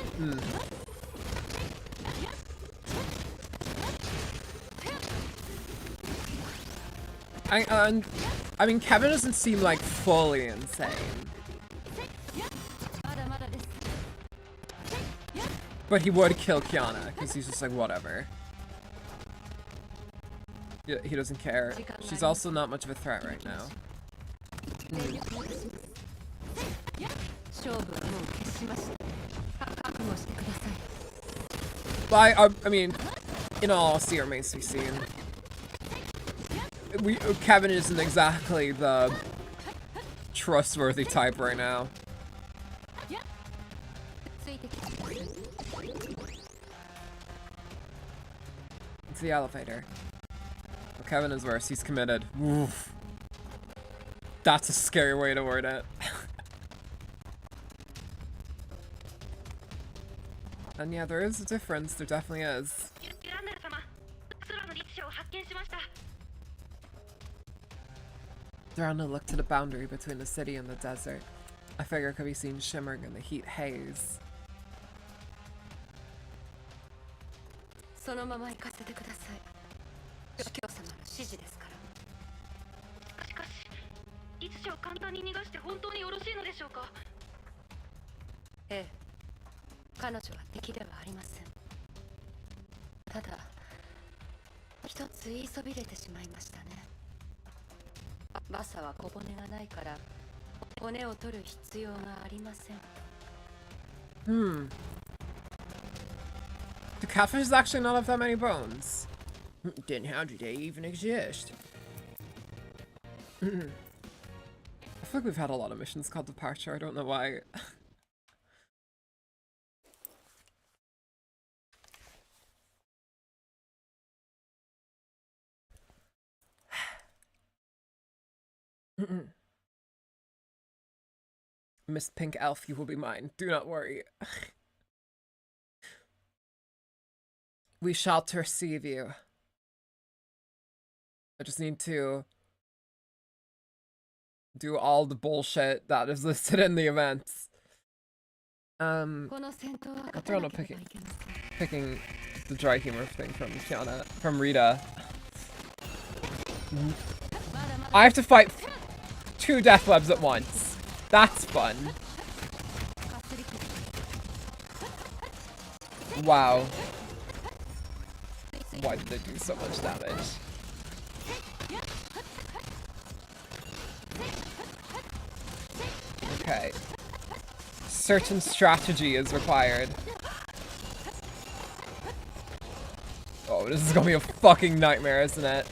I mean, Kevin doesn't seem like fully insane. But he would kill Kiana, because he's just like, whatever. Yeah, he doesn't care. She's also not much of a threat right now. Well, I mean, in all honesty, it remains to be seen. Kevin isn't exactly the trustworthy type right now. It's the elevator. Well, Kevin is worse. He's committed. Oof. That's a scary way to word it. And yeah, there is a difference. There definitely is. Durana looked to the boundary between the city and the desert. A figure could be seen shimmering in the heat haze. Do catfish actually not have that many bones? Then how do they even exist? I feel like we've had a lot of missions called Departure, I don't know why. Miss Pink Elf, you will be mine. Do not worry. We shall receive you. I just need to do all the bullshit that is listed in the events. I'm throwing up picking the dry humor thing from Rita. I have to fight 2 death webs at once. That's fun. Wow. Why did they do so much damage? Okay. Certain strategy is required. Oh, this is gonna be a fucking nightmare, isn't it?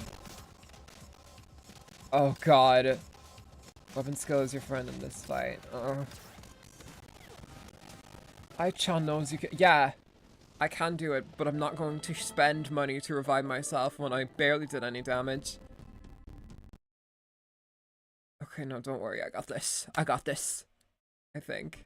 Oh god. Weapon skill is your friend in this fight. Ai-chan knows you can- yeah. I can do it, but I'm not going to spend money to revive myself when I barely did any damage. Okay, no, don't worry. I got this. I got this. I think.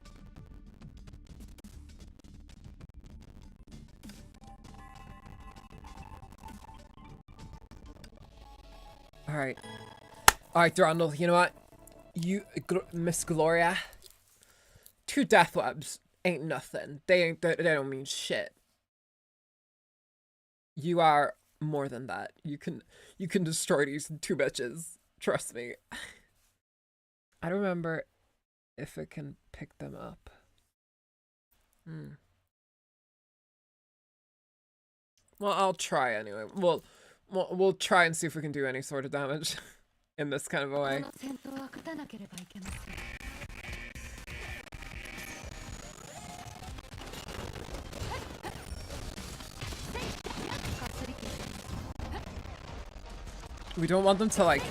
Alright. Alright, Durandal, you know what? Miss Gloria. 2 death webs ain't nothing. They don't mean shit. You are more than that. You can destroy these 2 bitches. Trust me. I don't remember if it can pick them up. Well, I'll try anyway. We'll try and see if we can do any sort of damage in this kind of a way. We don't want them to, like,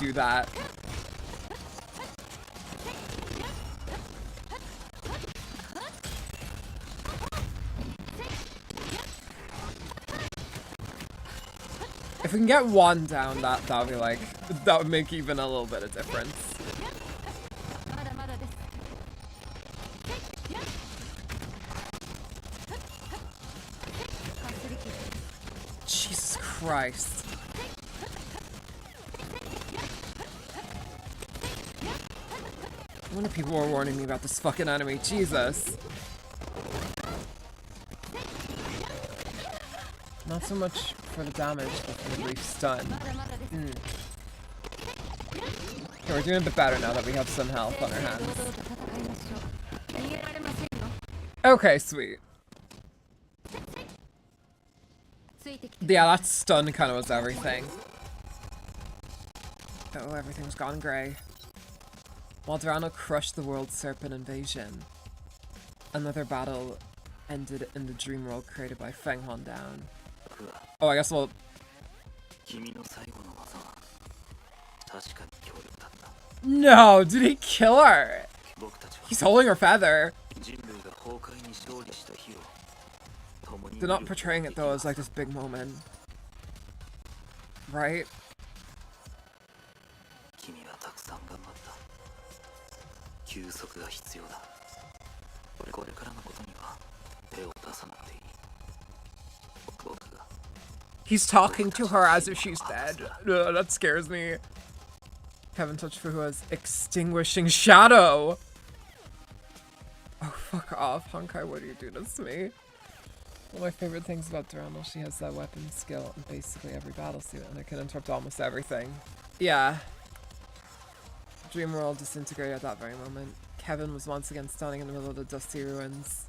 do that. If we can get 1 down, that would be like, that would make even a little bit of difference. Jesus Christ. I wonder if people were warning me about this fucking enemy. Jesus. Not so much for the damage, but for the brief stun. Okay, we're doing a bit better now that we have some health on our hands. Okay, sweet. Yeah, that stun kind of was everything. Oh, everything's gone grey. While Durano crushed the world serpent invasion, another battle ended in the dream world created by Feng Han Down. Oh, I guess we'll... No, did he kill her? He's holding her feather. They're not portraying it though as like this big moment. Right? He's talking to her as if she's dead. Ugh, that scares me. Kevin touched Fuhua's extinguishing shadow. Oh, fuck off, Honkai, what do you do this to me? One of my favorite things about Durandal, she has that weapon skill in basically every battle suit, and it can interrupt almost everything. Yeah. Dream world disintegrated at that very moment. Kevin was once again standing in the middle of the dusty ruins.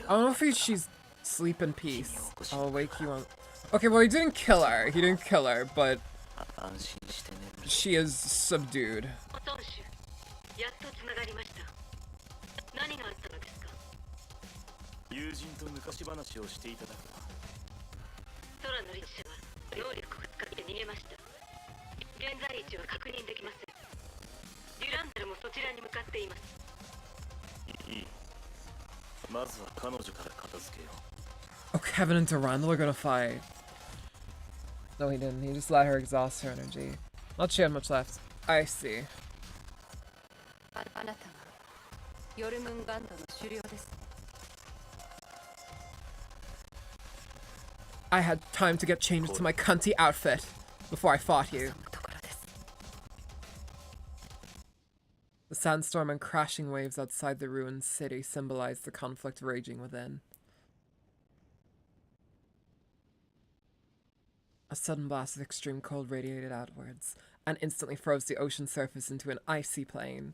I don't know if she's sleep in peace. I'll wake you on. Okay, well he didn't kill her. He didn't kill her, but she is subdued. Oh, Kevin and Durandal are gonna fight. No, he didn't. He just let her exhaust her energy. Not she had much left. I see. I had time to get changed to my cunty outfit before I fought you. The sandstorm and crashing waves outside the ruined city symbolized the conflict raging within. A sudden blast of extreme cold radiated outwards and instantly froze the ocean surface into an icy plain.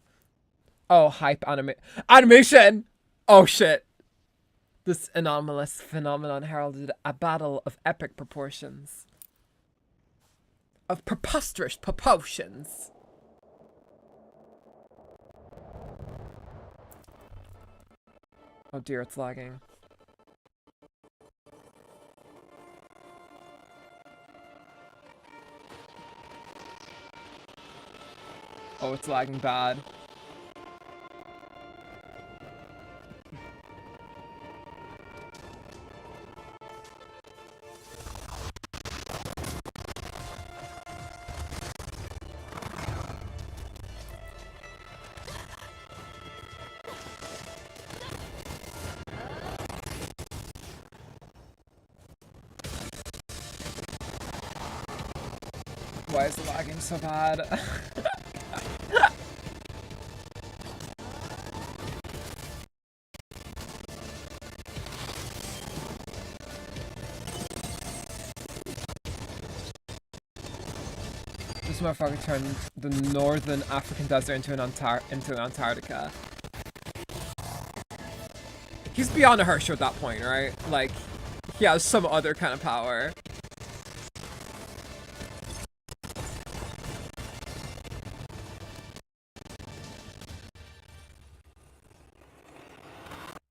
Oh, hype animation! Oh shit! This anomalous phenomenon heralded a battle of epic proportions. Of preposterous proportions. Oh dear, it's lagging. Oh, it's lagging bad. Why is it lagging so bad? This motherfucker turned the northern African desert into Antarctica. He's beyond a Herrscher at that point, right? Like, he has some other kind of power.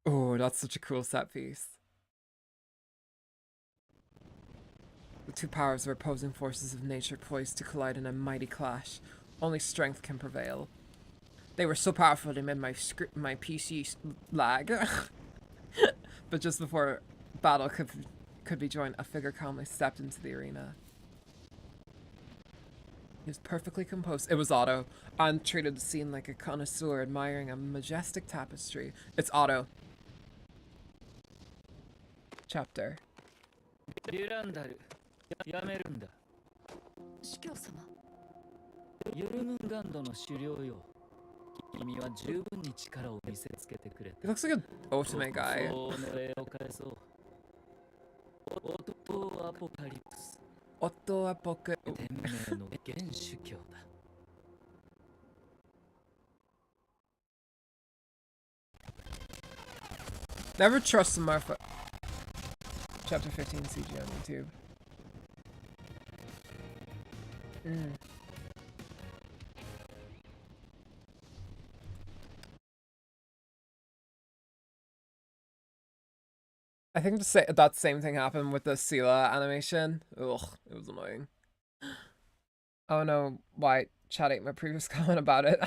Oh, that's such a cool set piece. The two powers are opposing forces of nature poised to collide in a mighty clash. Only strength can prevail. They were so powerful they made my PC lag. But just before battle could be joined, a figure calmly stepped into the arena. He was perfectly composed. It was Otto, and treated the scene like a connoisseur admiring a majestic tapestry. It's Otto. Chapter. He looks like an ultimate guy. 夫は僕。天命の原主教だ。Never trust the Marfa. Chapter 15 CG on YouTube. I think that same thing happened with the Sela animation. Ugh, it was annoying. I don't know why chat ate my previous comment about it.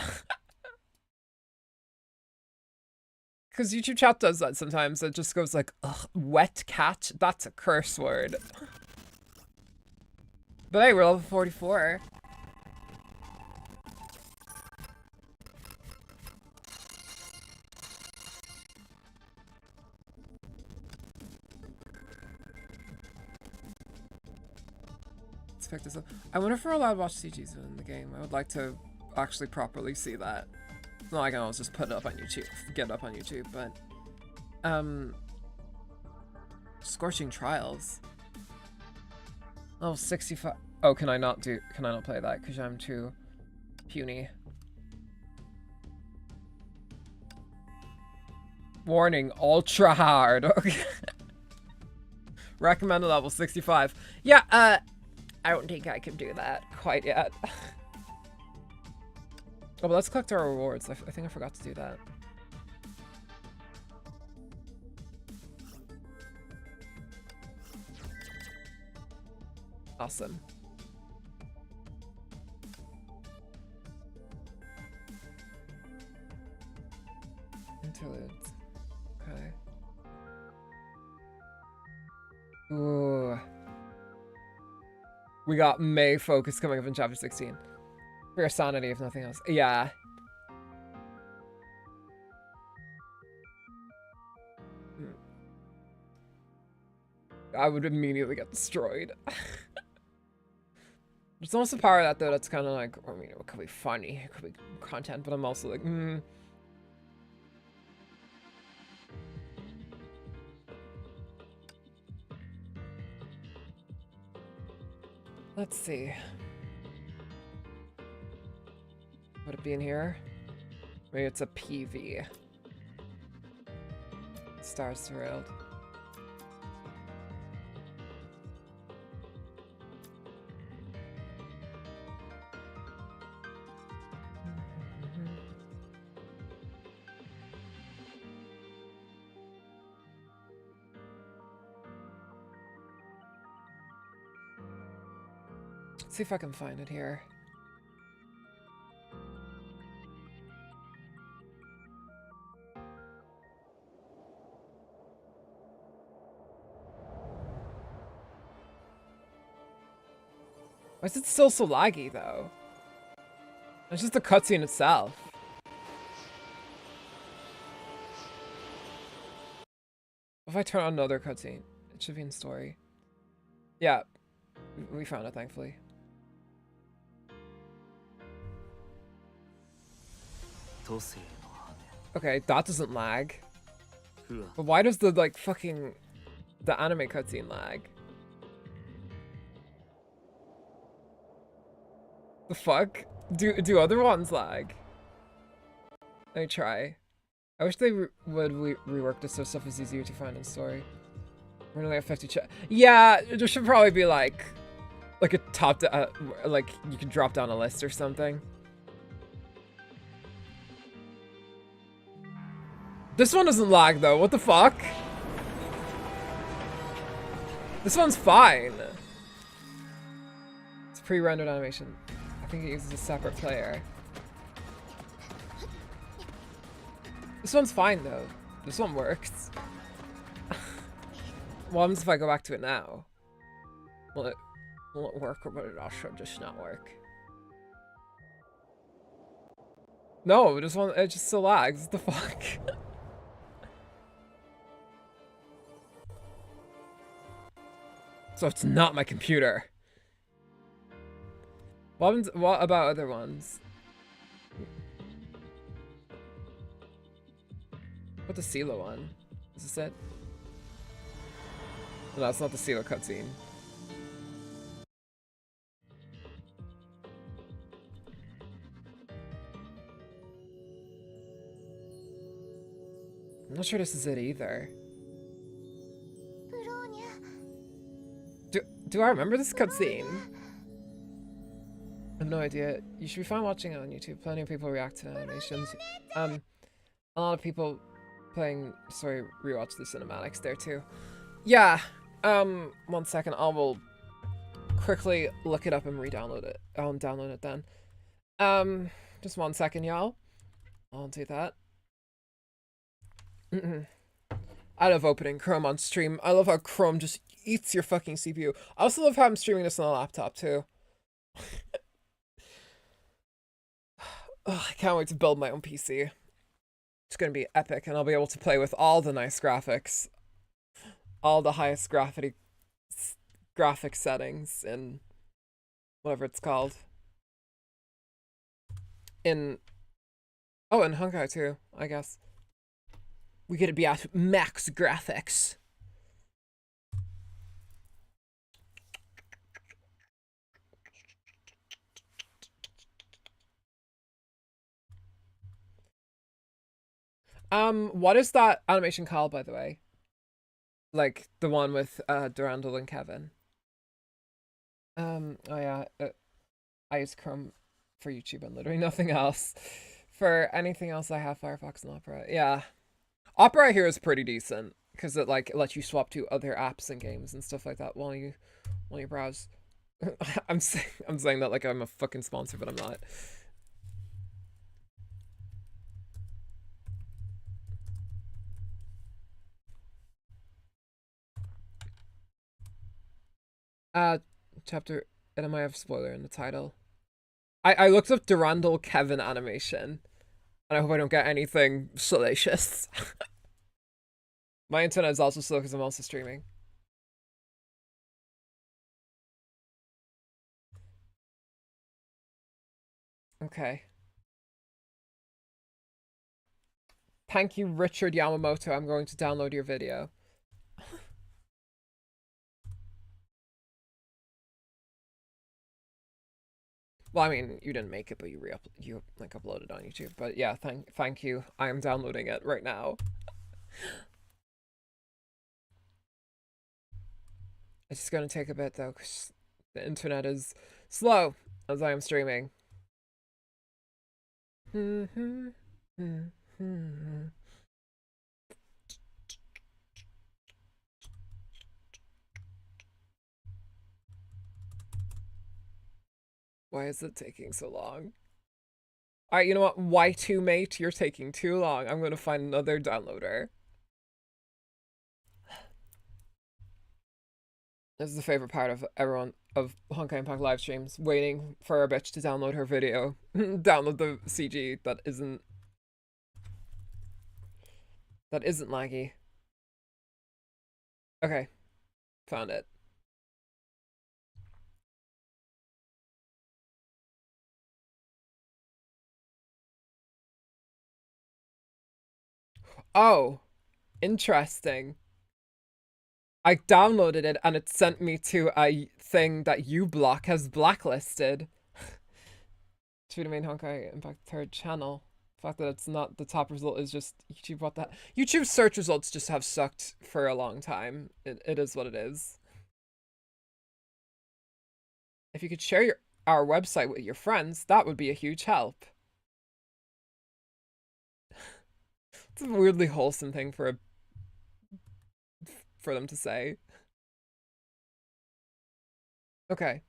Because YouTube chat does that sometimes. It just goes like, ugh, wet cat? That's a curse word. But hey, we're level 44. Let's pick this up. I wonder if we're allowed to watch CGs in the game. I would like to actually properly see that. It's not like I can always just put it up on YouTube, get it up on YouTube, but Scorching Trials. Oh, 65. Oh, can I not play that because I'm too puny? Warning, ultra hard. Okay. Recommended level 65. Yeah, I don't think I can do that quite yet. Oh, but let's collect our rewards. I think I forgot to do that. Awesome. Interludes. Okay. Ooh. We got May focus coming up in chapter 16. For your sanity, if nothing else. Yeah. I would immediately get destroyed. There's also power of that, though, that's kind of like, I mean, it could be funny, it could be content, but I'm also like, Let's see. Would it be in here? Maybe it's a PV. Stars derailed. Let's see if I can find it here. Why is it still so laggy, though? It's just the cutscene itself. If I turn on another cutscene, it should be in story. Yeah, we found it, thankfully. Okay, that doesn't lag. But why does the, like, fucking... the anime cutscene lag? The fuck? Do other ones lag? Let me try. I wish they would rework this so stuff is easier to find in story. We're only at 50 chat. Yeah, there should probably be like a top like you can drop down a list or something. This one doesn't lag though. What the fuck? This one's fine. It's pre-rendered animation. I think it uses a separate player. This one's fine though. This one works. What happens if I go back to it now? Will it work or will it also just not work? No, it just still lags. What the fuck? So it's not my computer. What about other ones? What the Sela one? Is this it? No, it's not the Sela cutscene. I'm not sure this is it either. ブローニャ Do I remember this cutscene? I have no idea. You should be fine watching it on YouTube. Plenty of people react to animations. A lot of people playing, sorry, rewatch the cinematics there too. Yeah. 1 second. I will quickly look it up and re-download it. I'll download it then. Just 1 second, y'all. I'll do that. I love opening Chrome on stream. I love how Chrome just eats your fucking CPU. I also love how I'm streaming this on a laptop too. I can't wait to build my own PC. It's gonna be epic, and I'll be able to play with all the nice graphics, all the highest graphic settings in whatever it's called. In Honkai too, I guess. We get to be at max graphics. What is that animation called, by the way? Like the one with Durandal and Kevin. Oh yeah, I use Chrome for YouTube and literally nothing else. For anything else, I have Firefox and Opera. Yeah, Opera here is pretty decent because it lets you swap to other apps and games and stuff like that while you browse. I'm saying that like I'm a fucking sponsor, but I'm not. Chapter, and I might have a spoiler in the title. I looked up Durandal Kevin animation, and I hope I don't get anything salacious. My internet is also slow because I'm also streaming. Okay. Thank you, Richard Yamamoto. I'm going to download your video. Well, I mean, you didn't make it, but you uploaded on YouTube. But yeah, thank you. I am downloading it right now. It's just gonna take a bit though, because the internet is slow as I am streaming. Why is it taking so long? Alright, you know what? Y2 mate, you're taking too long. I'm gonna find another downloader. This is the favorite part of everyone of Honkai Impact live streams, waiting for a bitch to download her video. Download the CG that isn't laggy. Okay. Found it. Oh, interesting. I downloaded it and it sent me to a thing that uBlock has blacklisted. To the main Honkai Impact 3rd channel. The fact that it's not the top result is just YouTube. What that? YouTube search results just have sucked for a long time. It is what it is. If you could share our website with your friends, that would be a huge help. It's a weirdly wholesome thing for them to say. Okay.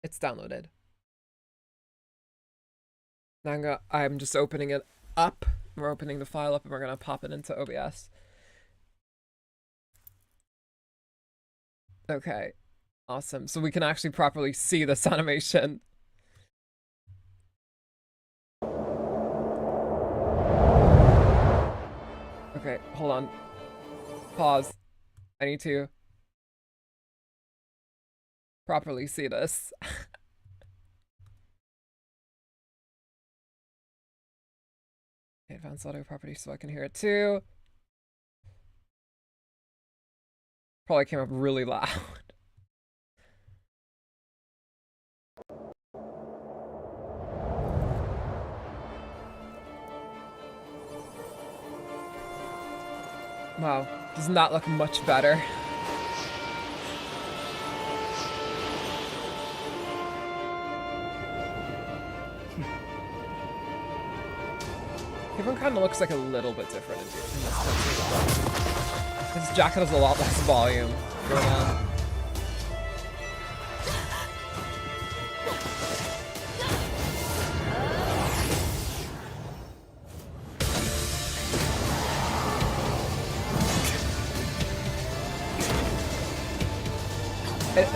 It's downloaded. Now I'm just opening it up. We're opening the file up and we're gonna pop it into OBS. Okay. Awesome. So we can actually properly see this animation. Okay, hold on. Pause. I need to properly see this. Okay, advanced audio property so I can hear it too. Probably came up really loud. Wow, doesn't that look much better? Kevin kind of looks like a little bit different in this country. His jacket has a lot less volume going on.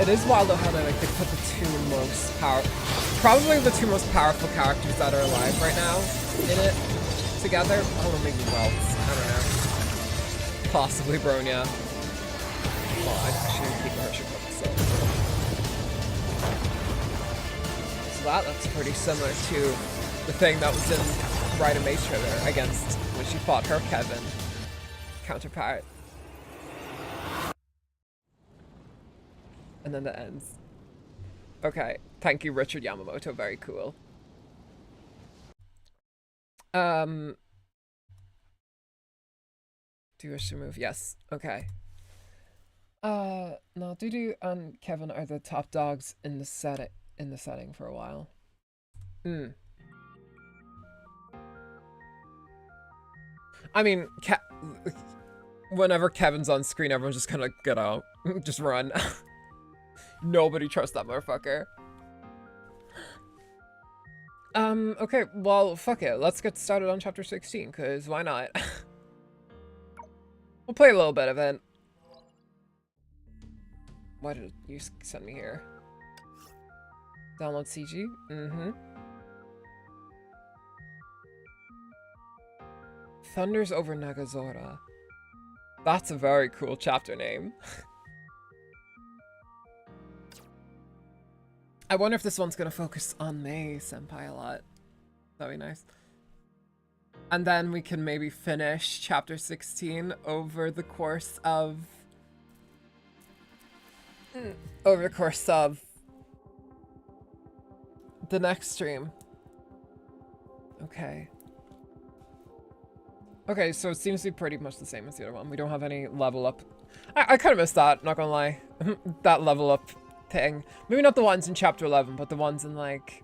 It is wild though how they put the probably the two most powerful characters that are alive right now in it together. I don't know, maybe Welts. I don't know. Possibly Bronya. Well, I shouldn't keep her so that looks pretty similar to the thing that was in Rite of Mace trailer against when she fought her Kevin counterpart. And then it ends. Okay. Thank you, Richard Yamamoto. Very cool. Do you wish to move? Yes. Okay. Now Dudu and Kevin are the top dogs in the setting for a while. I mean, whenever Kevin's on screen, everyone's just kind of like, get out. Just run. Nobody trusts that motherfucker. Okay, well, fuck it. Let's get started on chapter 16, because why not? We'll play a little bit of it. Why did you send me here? Download CG? Thunders over Nagazora. That's a very cool chapter name. I wonder if this one's gonna focus on Mei Senpai a lot. That'd be nice. And then we can maybe finish chapter 16 over the course of the next stream. Okay. Okay, so it seems to be pretty much the same as the other one. We don't have any level up. I kind of missed that, not gonna lie. That level up thing. Maybe not the ones in chapter 11, but the ones in like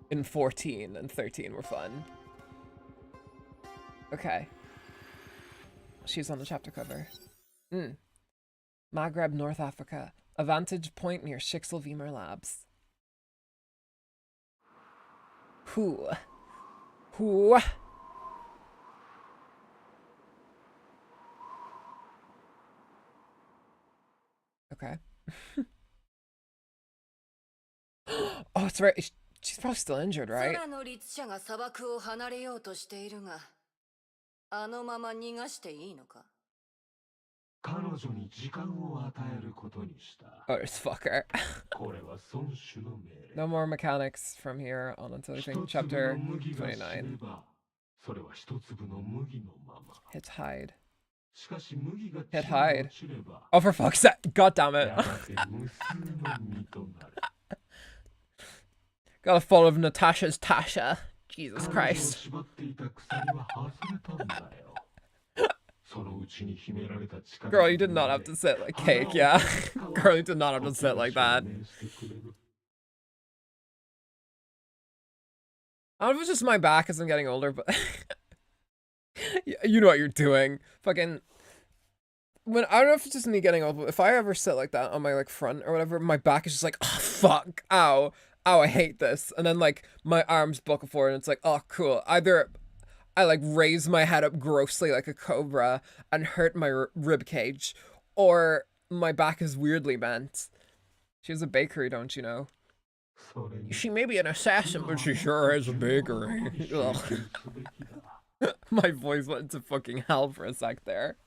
in 14 and 13 were fun. Okay. She's on the chapter cover. Maghreb, North Africa. A vantage point near Shixel-Vemur Labs. Whoo. Whoo. Okay. Oh, it's right. She's probably still injured, right? Oh, it's fucker. No more mechanics from here on until I think chapter 29. Hit hide. Hit hide. Oh, for fuck's sake. God damn it. Gotta follow Natasha's Tasha. Jesus Christ. Girl, you did not have to sit like cake, yeah? Girl, you did not have to sit like that. I don't know if it's just my back as I'm getting older, but you know what you're doing. Fucking I don't know if it's just me getting old, but if I ever sit like that on my like front or whatever, my back is just like, oh fuck, ow, I hate this. And then like my arms buckle forward and it's like, oh cool. Either I like raise my head up grossly like a cobra and hurt my rib cage, or my back is weirdly bent. She has a bakery, don't you know? She may be an assassin, but she sure has a bakery. My voice went into fucking hell for a sec there.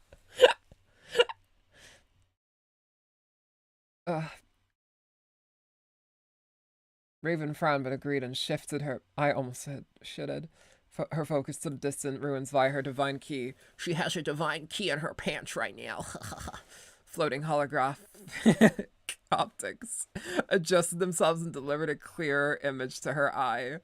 Raven frowned but agreed and shifted her— I almost said shitted. Her focus to the distant ruins via her divine key. She has her divine key in her pants right now. Floating holograph optics adjusted themselves and delivered a clearer image to her eye.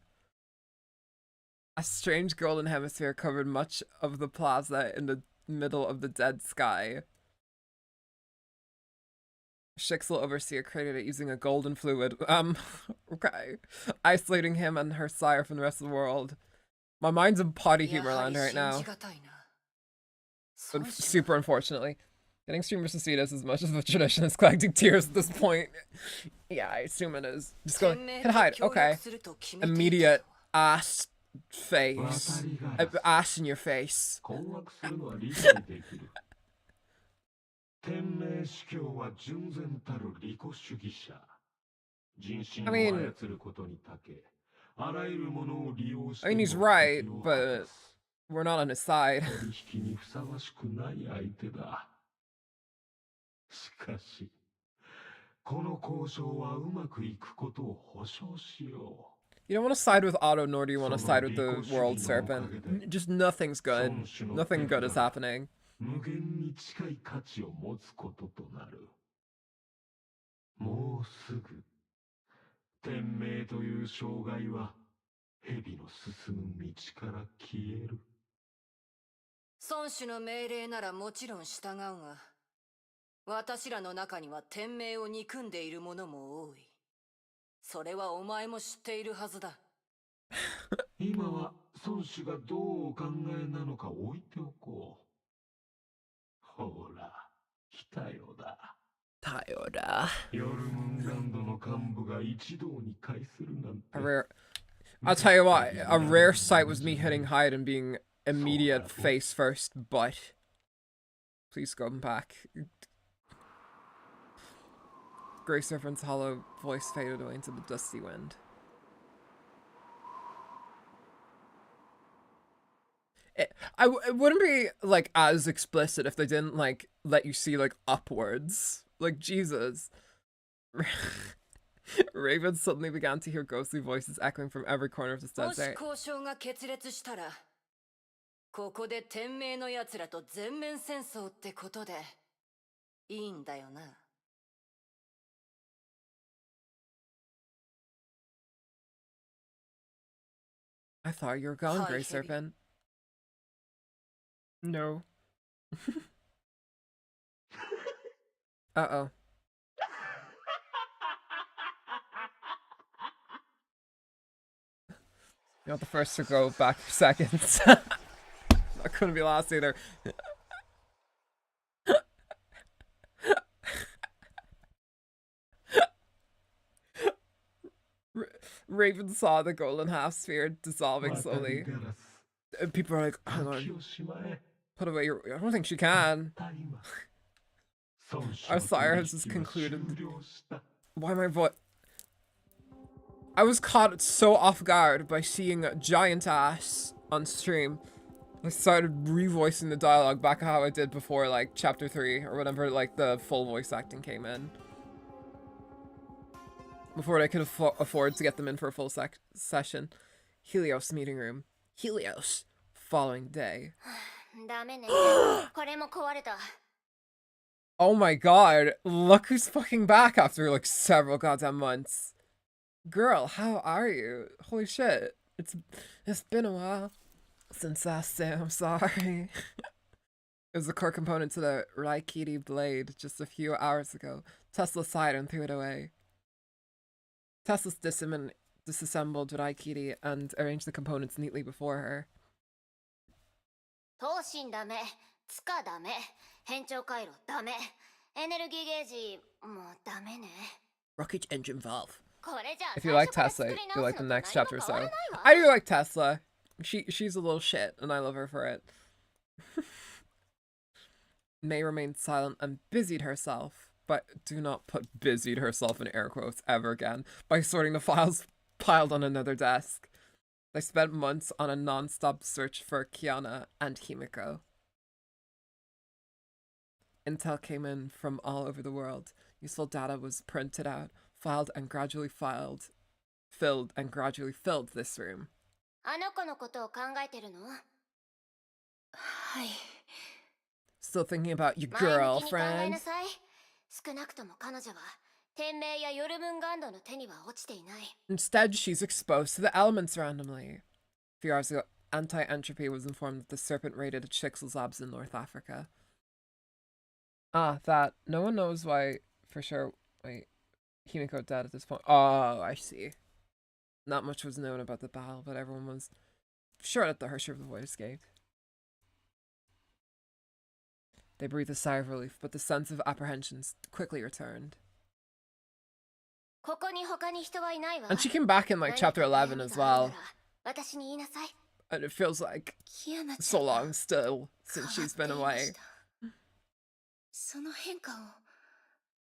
A strange golden hemisphere covered much of the plaza in the middle of the dead sky. Shixel overseer created it using a golden fluid. Okay. Isolating him and her sire from the rest of the world. My mind's in potty humor land right now. But super unfortunately. Getting streamers to see this as much as the tradition is collecting tears at this point. Yeah, I assume it is. Just go hit hide. Okay. Immediate ass face. Ass in your face. I mean, he's right, but we're not on his side. You don't want to side with Otto, nor do you want to side with the World Serpent. Just nothing's good. Nothing good is happening. Tayoda. A rare... I'll tell you what, a rare sight was me hitting hide and being immediate face first, but... Please go back. Grey Serpent's hollow voice faded away into the dusty wind. It wouldn't be, like, as explicit if they didn't, like, let you see, like, upwards. Like, Jesus. Raven suddenly began to hear ghostly voices echoing from every corner of the desert. I thought you were gone, Grey Serpent. No. Uh-oh. You're not the first to go back for seconds. Not gonna be last either. Raven saw the golden half sphere dissolving slowly. People are like, hang on. Put away your... I don't think she can. Our sire has just concluded. Why my voice... I was caught so off guard by seeing a giant ass on stream. I started revoicing the dialogue back how I did before, like, chapter 3 or whatever, like, the full voice acting came in. Before I could afford to get them in for a full session. Helios meeting room. Helios. Following day. Oh my god. Look who's fucking back after, like, several goddamn months. Girl, how are you? Holy shit. It's been a while since I said I'm sorry. It was the core component to the Raikiri blade just a few hours ago. Tesla sighed and threw it away. Tesla disassembled Raikiri and arranged the components neatly before her. Rocket engine valve. If you like Tesla, you like the next chapter or so. I do like Tesla. She's a little shit, and I love her for it. May remained silent and busied herself, but do not put busied herself in air quotes ever again, by sorting the files piled on another desk. They spent months on a non-stop search for Kiana and Himiko. Intel came in from all over the world. Useful data was printed out, filed and gradually filled this room. Still thinking about your girlfriend? Instead, she's exposed to the elements randomly. A few hours ago, anti-entropy was informed that the serpent raided a Chixel's labs in North Africa. Ah, that. No one knows why, for sure. Wait, Himiko dead at this point. Oh, I see. Not much was known about the battle, but everyone was sure that the Herrscher of the Void escaped. They breathed a sigh of relief, but the sense of apprehension quickly returned. And she came back in like chapter 11 as well. And it feels like so long still since she's been away. その変化を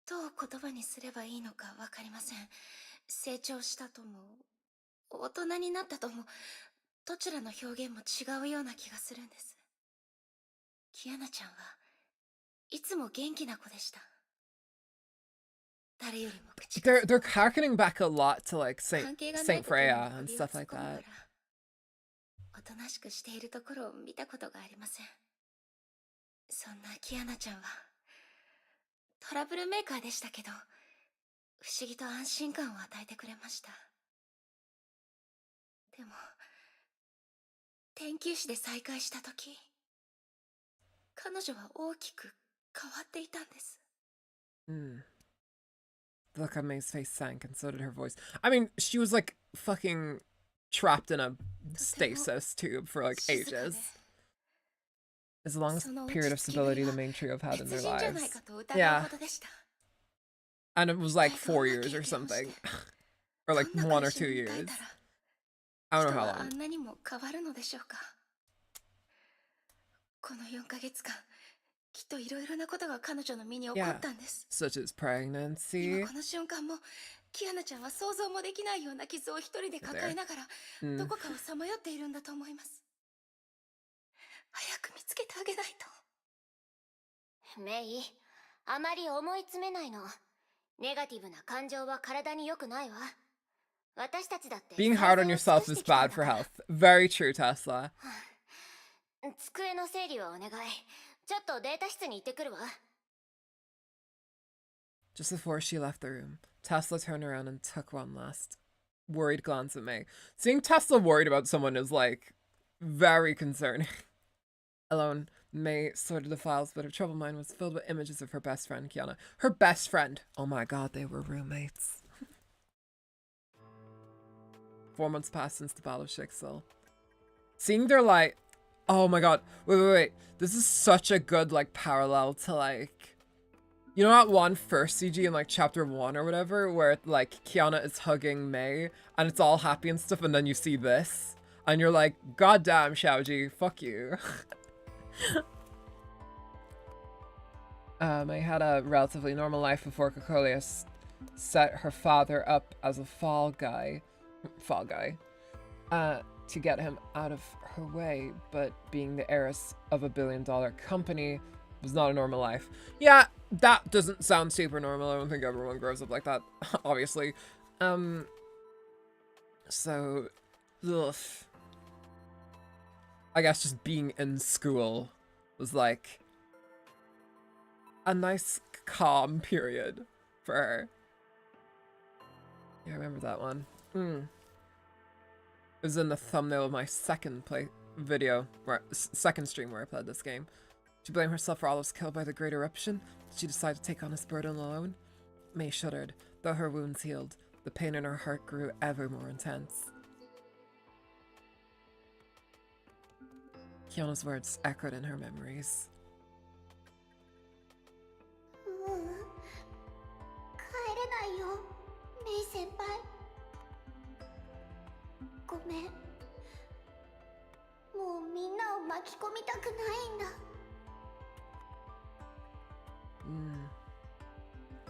どう言葉にすればいいのかわかりません。成長したとも大人になったともどちらの表現も違うような気がするんです。キアナちゃんはいつも元気な子でした。誰よりも口が They're harkening back a lot to like Saint Freya and stuff like that. おとなしくしているところを見たことがありません。そんなキアナちゃんはトラブルメーカーでしたけど、不思議と安心感を与えてくれました。でも、天球師で再会したとき、彼女は大きく変わっていたんです。The look on May's face sank, and so did her voice. I mean, she was like fucking trapped in a stasis tube for like ages. It's the longest period of stability the main trio have had in their lives. Yeah. And it was like 4 years or something. Or like 1 or 2 years. I don't know how long. この4ヶ月間、きっといろいろなことが彼女の身に起こったんです。Such as pregnancy. 今この瞬間も、キアナちゃんは想像もできないような傷を一人で抱えながら、どこかをさまよっているんだと思います。早く見つけてあげないと。メイ、あまり思い詰めないの。ネガティブな感情は体に良くないわ。私たちだって。Being hard on yourself is bad for health. Very true, Tesla. 机の整理をお願い。ちょっとデータ室に行ってくるわ。Just before she left the room, Tesla turned around and took one last worried glance at May. Seeing Tesla worried about someone is like very concerning. Alone, May sorted the files, but her troubled mind was filled with images of her best friend, Kiana. Her best friend! Oh my god, they were roommates. 4 months passed since the Battle of Shixel. Seeing their like, oh my god, wait. This is such a good like parallel to like, you know that one first CG in like chapter 1 or whatever, where like Kiana is hugging May and it's all happy and stuff, and then you see this and you're like, god damn Xiaoji, fuck you. May had a relatively normal life before Cocolia set her father up as a fall guy, to get him out of her way, but being the heiress of a billion-dollar company was not a normal life. Yeah, that doesn't sound super normal. I don't think everyone grows up like that, obviously. So, ugh. I guess just being in school was like a nice calm period for her. Yeah, I remember that one. It was in the thumbnail of my second second stream where I played this game. Did she blame herself for all those killed by the Great Eruption? Did she decide to take on this burden alone? May shuddered. Though her wounds healed, the pain in her heart grew ever more intense. Kiana's words echoed in her memories. 帰れないよ、メイ先輩。ごめん。もうみんなを巻き込みたくないんだ。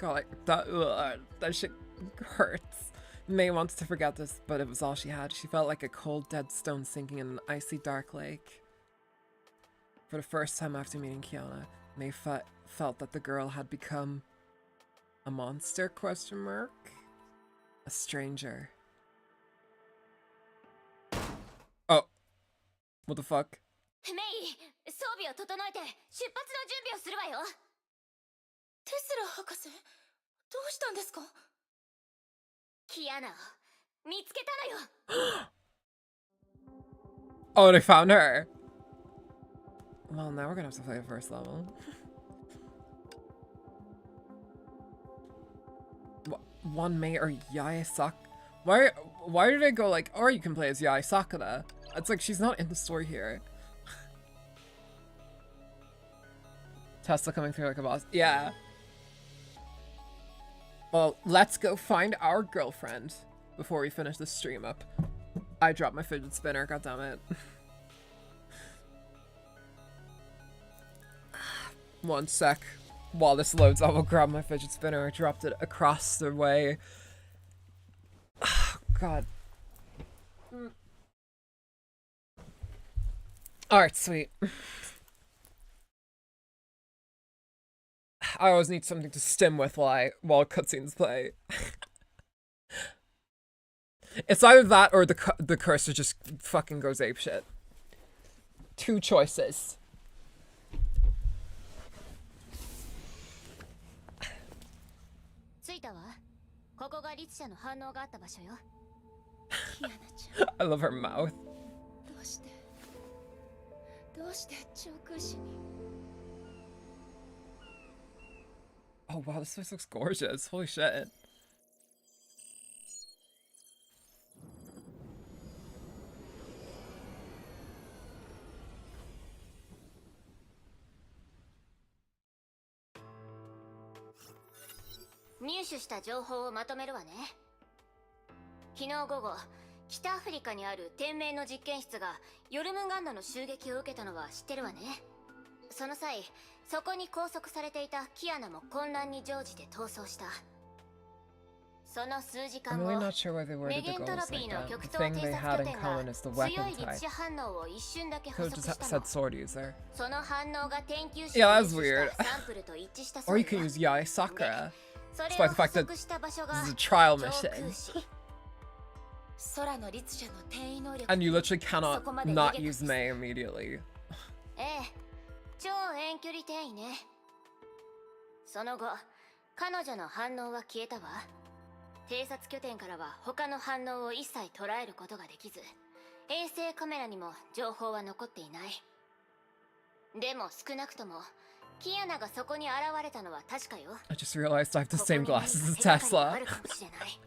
God, like that shit hurts. May wants to forget this, but it was all she had. She felt like a cold, dead stone sinking in an icy, dark lake. For the first time after meeting Kiana, May felt that the girl had become a monster, ? A stranger. Oh. What the fuck? メイ、装備を整えて出発の準備をするわよ。テスラ博士、どうしたんですか？キアナを見つけたのよ。Oh, they found her. Well, now we're gonna have to play the first level. One May or Yae Sak. Why did I go like, or you can play as Yae Sakura? It's like she's not in the story here. Tesla coming through like a boss. Yeah. Well, let's go find our girlfriend before we finish this stream up. I dropped my fidget spinner, goddammit. One sec. While this loads, I will grab my fidget spinner. I dropped it across the way. Oh, God. Alright, sweet. I always need something to stim with while cutscenes play. It's either that or the cursor just fucking goes apeshit. Two choices. 着いたわ。ここが律者の反応があった場所よ。キアナちゃん、 I love her mouth. どうして長空士に。 Oh wow, this place looks gorgeous. Holy shit.「入手した情報をまとめるわね。昨日午後、北アフリカにある天命の実験室がヨルムガンナの襲撃を受けたのは知ってるわね。その際、そこに拘束されていたキアナも混乱に乗じて逃走した。その数時 I'm 間 really 後、 not sure why they worded メ the ゲントロ goals ピ like ーの that. 極 The 東 thing 偵 they 察 had 拠 in 点が common is the 強 weapon い律 type. 者反応を一瞬だけ Could 捕 have 捉 just した said の。 sword user. その反応が研究室 Yeah, に that's 入手 weird. したサンプルと一致したそ Or う you よ。 can use Yae Sakura. それ Despite を the 捕 fact that 捉した場所が this is a trial 長 mission. 空士。空の律者の転移能力。 And you literally cannot そこまで not 逃げたんです。 use May immediately. ええ、超遠距離転移ね。その後、彼女の反応は消えたわ。偵察拠点からは他の反応を一切捉えることができず、衛星カメラにも情報は残っていない。でも少なくとも、キアナがそこに現れたのは確かよ。 I just realized I have the ここ same に glasses as 手がかりが Tesla. あるかもしれない。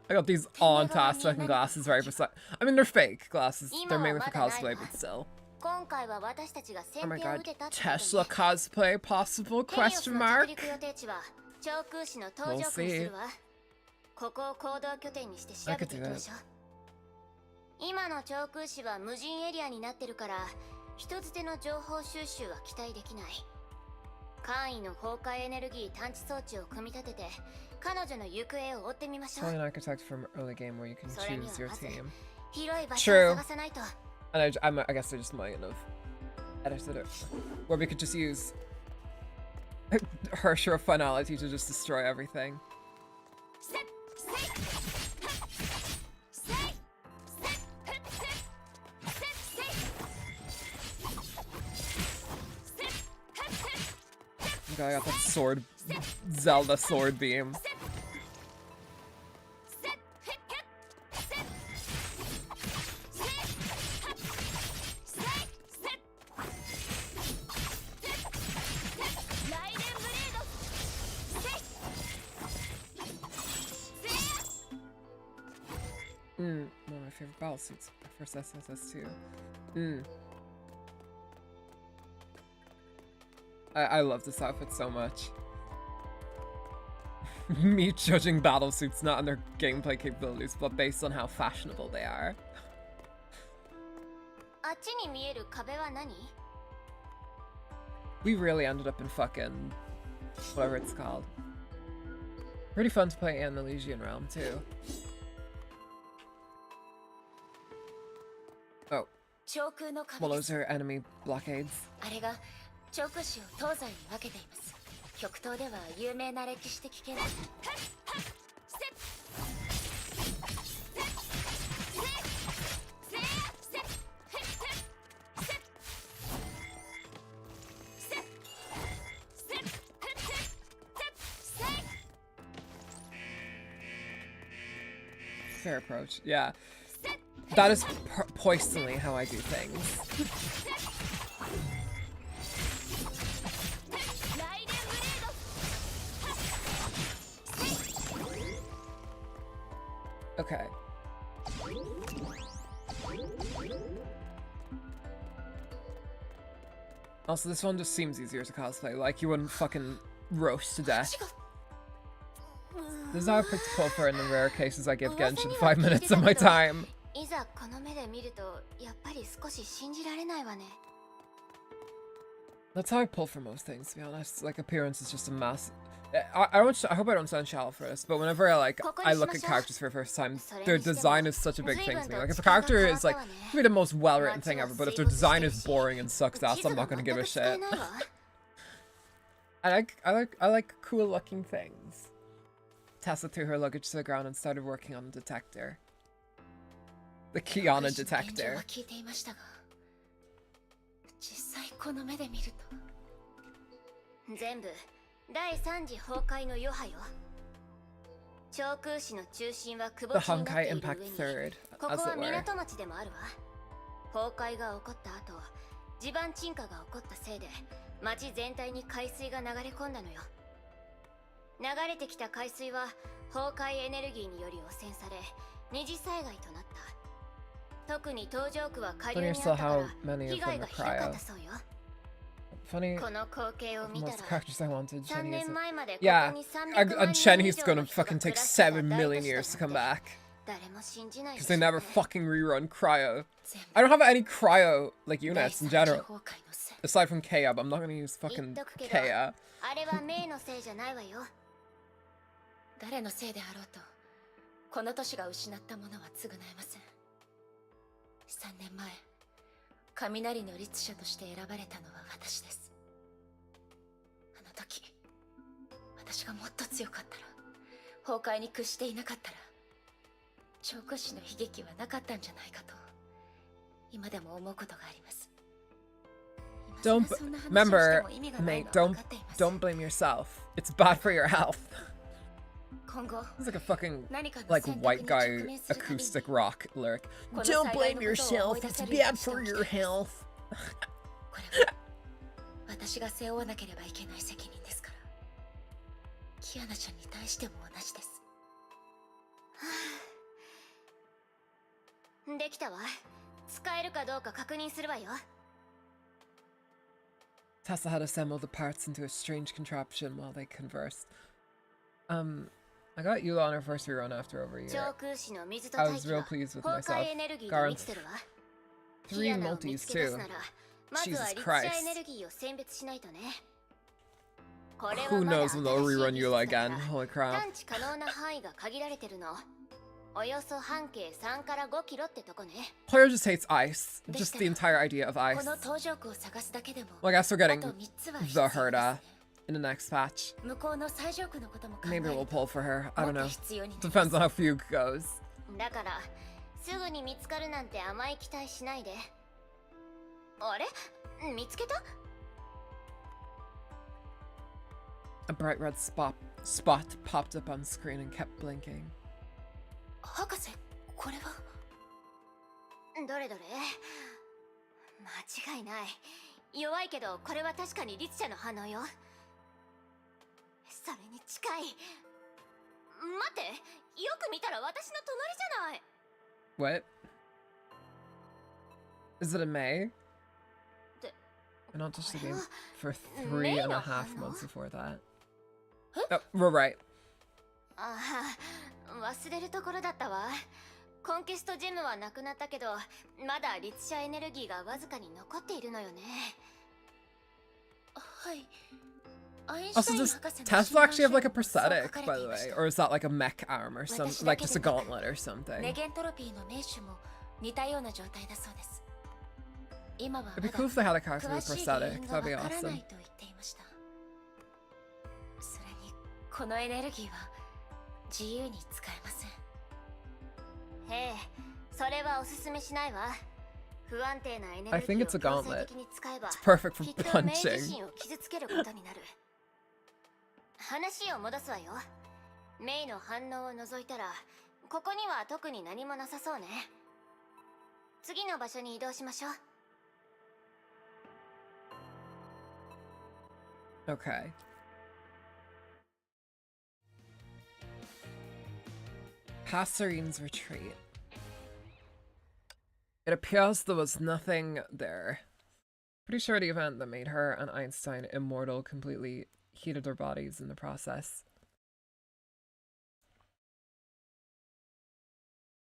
I got these on task fucking glasses right beside. I mean, they're fake glasses. They're mainly for cosplay, but still. 今回は私たちが Oh 先 my 手を god, 打てたってことね。 Tesla cosplay possible? ヘリオス Question の mark? 着陸予定地は長空士の搭乗区にするわ。ここを行動拠点にして調べていきましょう。今の長空士は無人エリアになってるから、人づての情報収集は期待できない。簡易の崩壊エネルギー探知装置を組み立てて、彼女の行方を追ってみましょ Only う。 an architect from early game where you can それに choose は your まず team. 広い場所を True. 探さないと。 And I guess I just might have edited it. Where we could just use her sheer finality to just destroy everything. Okay, I got that sword, Zelda sword beam. One of my favorite battle suits. First SSS2. I love this outfit so much. Me judging battle suits not on their gameplay capabilities, but based on how fashionable they are. あっちに見える壁は何？ We really ended up in fucking whatever it's called. Pretty fun to play in the Elysian realm too. Oh, 長空の壁 well, で those す。 are enemy blockades. あれが長空士を東西に分けています。極東では有名な歴史的建造。Fair approach, yeah. That is poisonally how I do things. Okay. Also, this one just seems easier to cosplay. Like, you wouldn't fucking roast to death. This is how I picked Pulper in the rare cases I give Genshin 5 minutes of my time. That's how I pull for most things, to be honest. Like, appearance is just a mass. I hope I don't sound shallow for this, but whenever I look at characters for the first time, their design is such a big thing to me. Like, if a character is like maybe the most well-written thing ever, but if their design is boring and sucks ass, I'm not gonna give a shit. I like cool-looking things. Tessa threw her luggage to the ground and started working on the detector. The Kiana detector. 全部第3次崩壊の余波よ。長空市の中心は窪地になっている上に、ここは港町でもあるわ。崩壊が起こった後、地盤沈下が起こったせいで、町全体に海水が流れ込んだのよ。流れてきた海水は崩壊エネルギーにより汚染され、二次災害となった。特に東上区は下流にあったから被害がひどかったそうよ。 Funny, most characters I wanted, Chenny isn't. Yeah, and Chenny's gonna fucking take 7 million years to come back. Because they never fucking rerun Cryo. I don't have any Cryo, like, units in general. Aside from Kea, but I'm not gonna use fucking Kea. 誰のせいであろうと、この都市が失ったものは償えません。3年前、雷の律者として選ばれたのは私です。あの時、私がもっと強かったら、崩壊に屈していなかったら、長空市の悲劇はなかったんじゃないかと、今でも思うことがあります。Remember, mate, don't blame yourself. It's bad for your health. It's like a fucking, like, white guy acoustic rock lyric. Don't blame yourself, it's bad for your health. 私が背負わなければいけない責任ですから。キアナちゃんに対しても同じです。できたわ。使えるかどうか確認するわよ。 Tessa had assembled the parts into a strange contraption while they conversed. I got Eula on her first rerun after over a year. I was real pleased with myself. Garth. 3 multis too. Jesus Christ. Who knows when they'll rerun Eula again? Holy crap. Player just hates ice. Just the entire idea of ice. Well, I guess we're getting the Herda in the next patch. Maybe we'll pull for her. I don't know. Depends on how Fugue goes. A bright red spot popped up on screen and kept blinking. 博士、これはどれどれ間違いない。弱いけどこれは確かに律者の反応よ。それに近い。待って、よく見たら私の隣じゃない。 What? Is it a May? I not touched the game for 3.5 months before that. Oh, we're right. ああ、忘れるところだったわ。コンケストジェムはなくなったけど、まだ律者エネルギーがわずかに残っているのよね。はい。 Also, does Tesla actually have like a prosthetic, by the way? Or is that like a mech arm or something? Like just a gauntlet or something? It'd be cool if they had a character with a prosthetic. That'd be awesome. それに、このエネルギーは自由に使えません。へえ、それはおすすめしないわ。不安定なエネルギーを I think it's a 強 gauntlet. 制的に使えば、 It's perfect for きっとメイ自 punching. 身を傷つけることになる。話を戻すわよ。メイの反応を除いたら、ここには特に何もなさそうね。次の場所に移動しましょう。 Okay. Passerine's retreat. It appears there was nothing there. Pretty sure the event that made her and Einstein immortal completely heated their bodies in the process.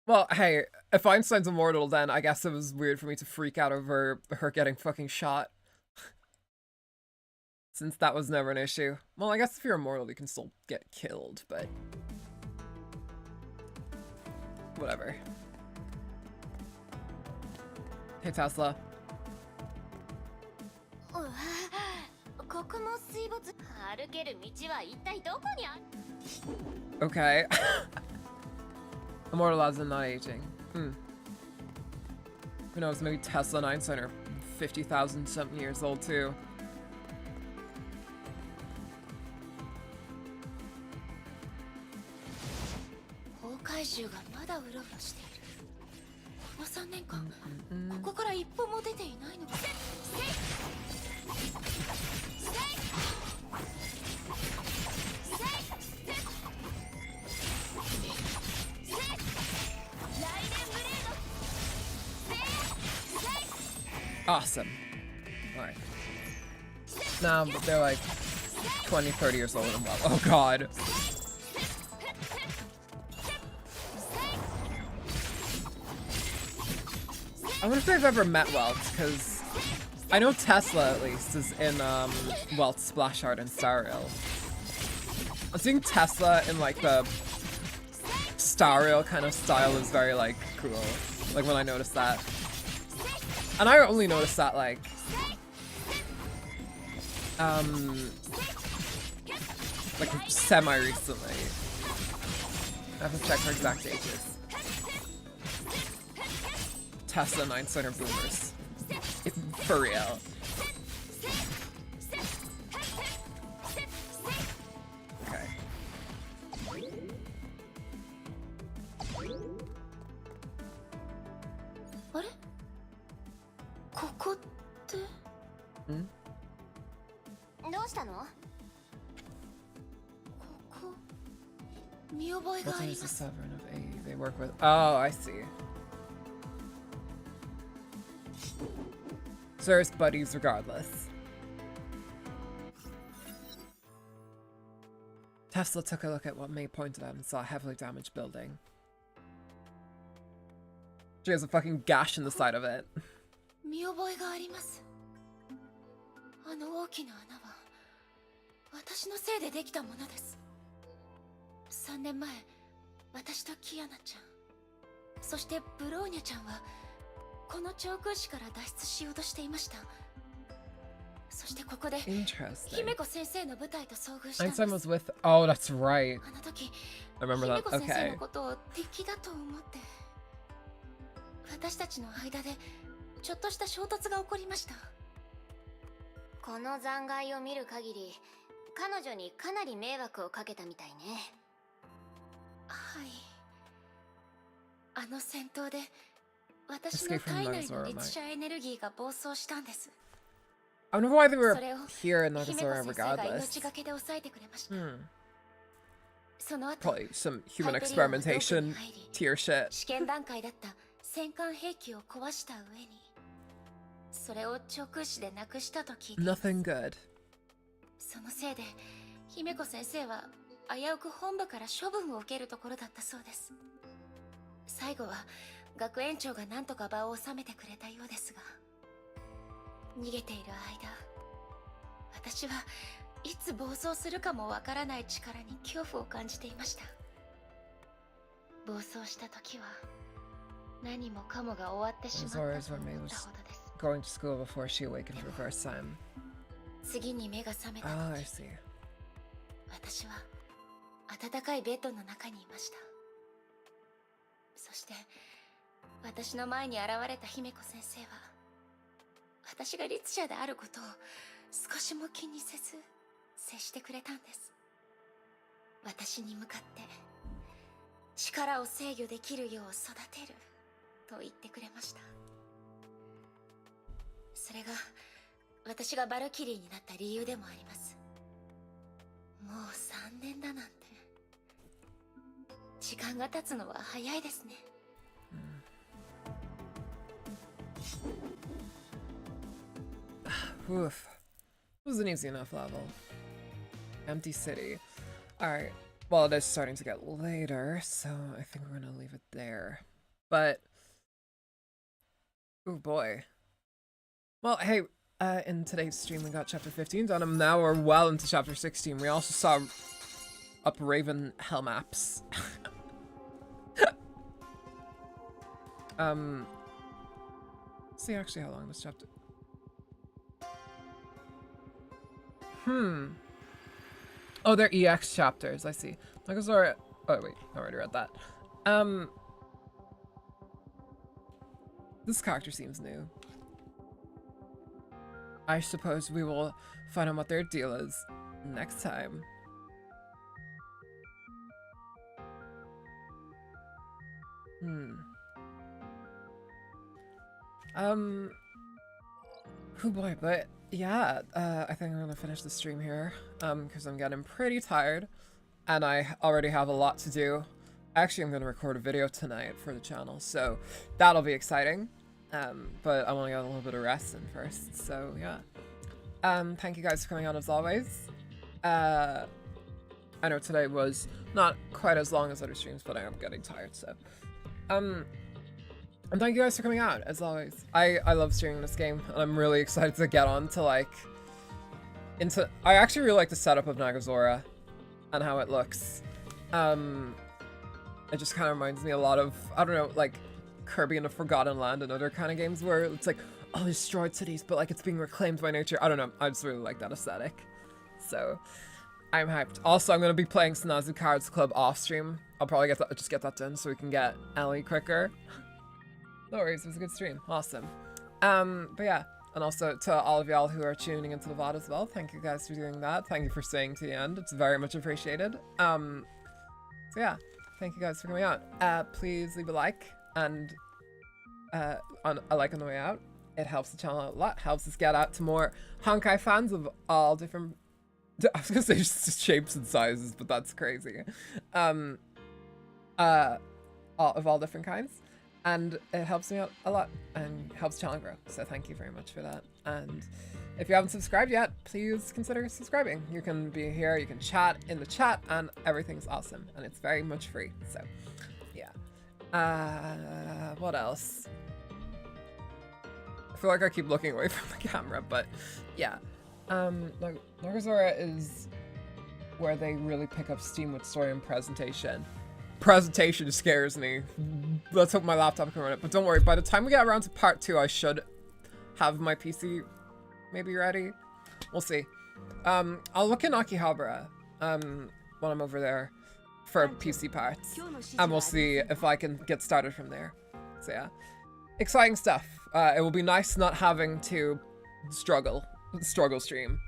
Well, hey, if Einstein's immortal, then I guess it was weird for me to freak out over her getting fucking shot. Since that was never an issue. Well, I guess if you're immortal, you can still get killed, but... whatever. Hey, Tesla. ここも水没。歩ける道は一体どこにある？ Okay. Immortal as in not aging. Who knows, maybe Tesla and Einstein are 50,000 something years old too. 怪獣がまだうろうろしている。この3年間、ここから一歩も出ていないのか。Awesome. Alright. Nah, but they're like 20, 30 years old and well. Oh god. I wonder if they've ever met Welt, because I know Tesla at least is in Welt's splash art in Star Rail. I was seeing Tesla in like the Star Rail kind of style is very like cool. Like when I noticed that. And I only noticed that like semi-recently. I have to check her exact ages. Tesla and Einstein are boomers. For real. Okay. What? ここって？ん？どうしたの？ここ見覚えがあり What's ま the す。 Sovereign of A they work with? Oh, I see. Serious buddies regardless. Tesla took a look at what May pointed at and saw a heavily damaged building. She has a fucking gash in the side of it. 見覚えがあります。あの大きな穴は私のせいでできたものです。3年前、私とキアナちゃん、そしてブローニャちゃんはこの長空市から脱出しようとしていました。そしてここで姫子先生の部隊と遭遇したんです。 Einstein was with... Oh, that's right. あの時、 I remember that. 姫子先生 Okay. のことを敵だと思って、私たちの間でちょっとした衝突が起こりました。この残骸を見る限り、彼女にかなり迷惑をかけたみたいね。はい。あの戦闘で私の体内の熱射エネルギーが暴走したんです。 I wonder why they were それを here in 姫子 Nagasora 先生が regardless. 命がけで抑えてくれました。 その後、 Probably some human experimentation tier shit. 試験段階だった戦艦兵器を壊した上に、それを直視でなくしたと聞いています。 Nothing good. そのせいで姫子先生は危うく本部から処分を受けるところだったそうです。最後は学園長が何とか場を収めてくれたようですが、逃げている間、私はいつ暴走するかもわからない力に恐怖を感じていました。暴走した時は何もかもが終わってしまったと思ったほどです。 Going to school before she awakened for the first time. 次に目が覚めた Oh, I 時、 see. 私は暖かいベッドの中にいました。そして私の前に現れた姫子先生は、私が律者であることを少しも気にせず接してくれたんです。私に向かって力を制御できるよう育てると言ってくれました。それが私がバルキリーになった理由でもあります。もう3年だなんて。時間が経つのは早いですね。Oof. It was an easy enough level. Empty city. Alright. Well, it is starting to get later, so I think we're gonna leave it there. But... oh boy. Well, hey, in today's stream we got chapter 15 done, and now we're well into chapter 16. We also saw up Raven Hell maps. See actually how long this chapter... Oh, they're EX chapters, I see. Nagazora... oh wait, I already read that. This character seems new. I suppose we will find out what their deal is next time. Oh boy, but yeah, I think I'm gonna finish the stream here, because I'm getting pretty tired, and I already have a lot to do. Actually, I'm gonna record a video tonight for the channel, so that'll be exciting. But I want to get a little bit of rest in first, so yeah. Thank you guys for coming on as always. I know today was not quite as long as other streams, but I am getting tired, so. And thank you guys for coming out, as always. I love streaming this game, and I'm really excited to get on to, like, I actually really like the setup of Nagazora and how it looks. It just kind of reminds me a lot of, I don't know, like, Kirby in the Forgotten Land and other kind of games where it's like, oh, destroyed cities, but, like, it's being reclaimed by nature. I don't know, I just really like that aesthetic. So, I'm hyped. Also, I'm going to be playing Snazu Cards Club off stream. I'll probably just get that done so we can get Ellie quicker. No worries, it was a good stream. Awesome. But yeah, and also to all of y'all who are tuning into the VOD as well, thank you guys for doing that. Thank you for staying to the end. It's very much appreciated. So yeah, thank you guys for coming out. Please leave a like and a like on the way out. It helps the channel out a lot, helps us get out to more Honkai fans of all different, I was gonna say just shapes and sizes, but that's crazy. Of all different kinds. And it helps me out a lot and helps the channel grow. So thank you very much for that. And if you haven't subscribed yet, please consider subscribing. You can be here, you can chat in the chat, and everything's awesome. And it's very much free. So yeah. What else? I feel like I keep looking away from the camera, but yeah. Nagazora is where they really pick up steam with story and presentation. Presentation scares me. Let's hope my laptop can run it, but don't worry, by the time we get around to part 2 I should have my PC maybe ready. We'll see. I'll look in Akihabara when I'm over there for PC parts, and we'll see if I can get started from there. So yeah, exciting stuff. It will be nice not having to struggle stream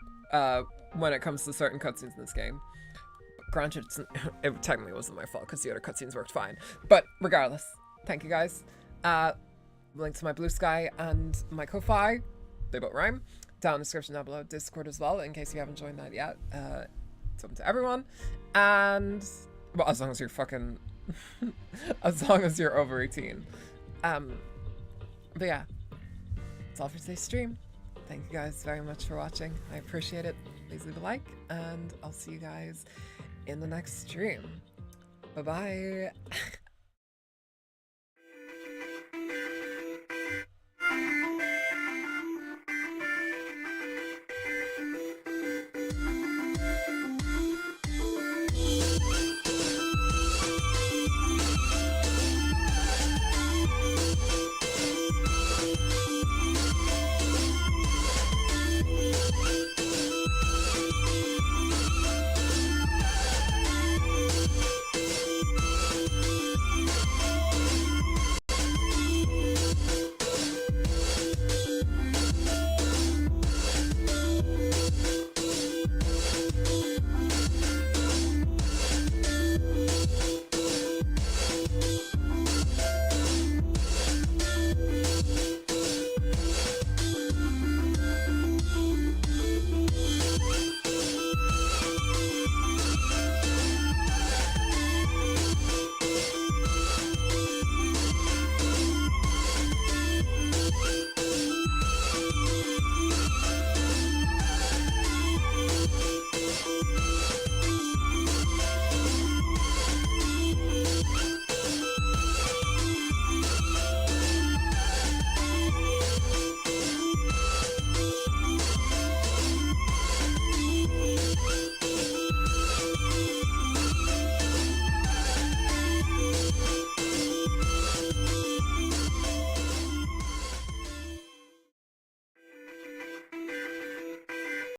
when it comes to certain cutscenes in this game. Granted, it technically wasn't my fault because the other cutscenes worked fine. But regardless, thank you guys. Link to my Blue Sky and my Ko-Fi, they both rhyme, down in the description down below. Discord as well, in case you haven't joined that yet. It's open to everyone. And, well, as long as you're fucking, as long as you're over 18. But yeah, that's all for today's stream. Thank you guys very much for watching. I appreciate it. Please leave a like, and I'll see you guys in the next stream. Bye-bye.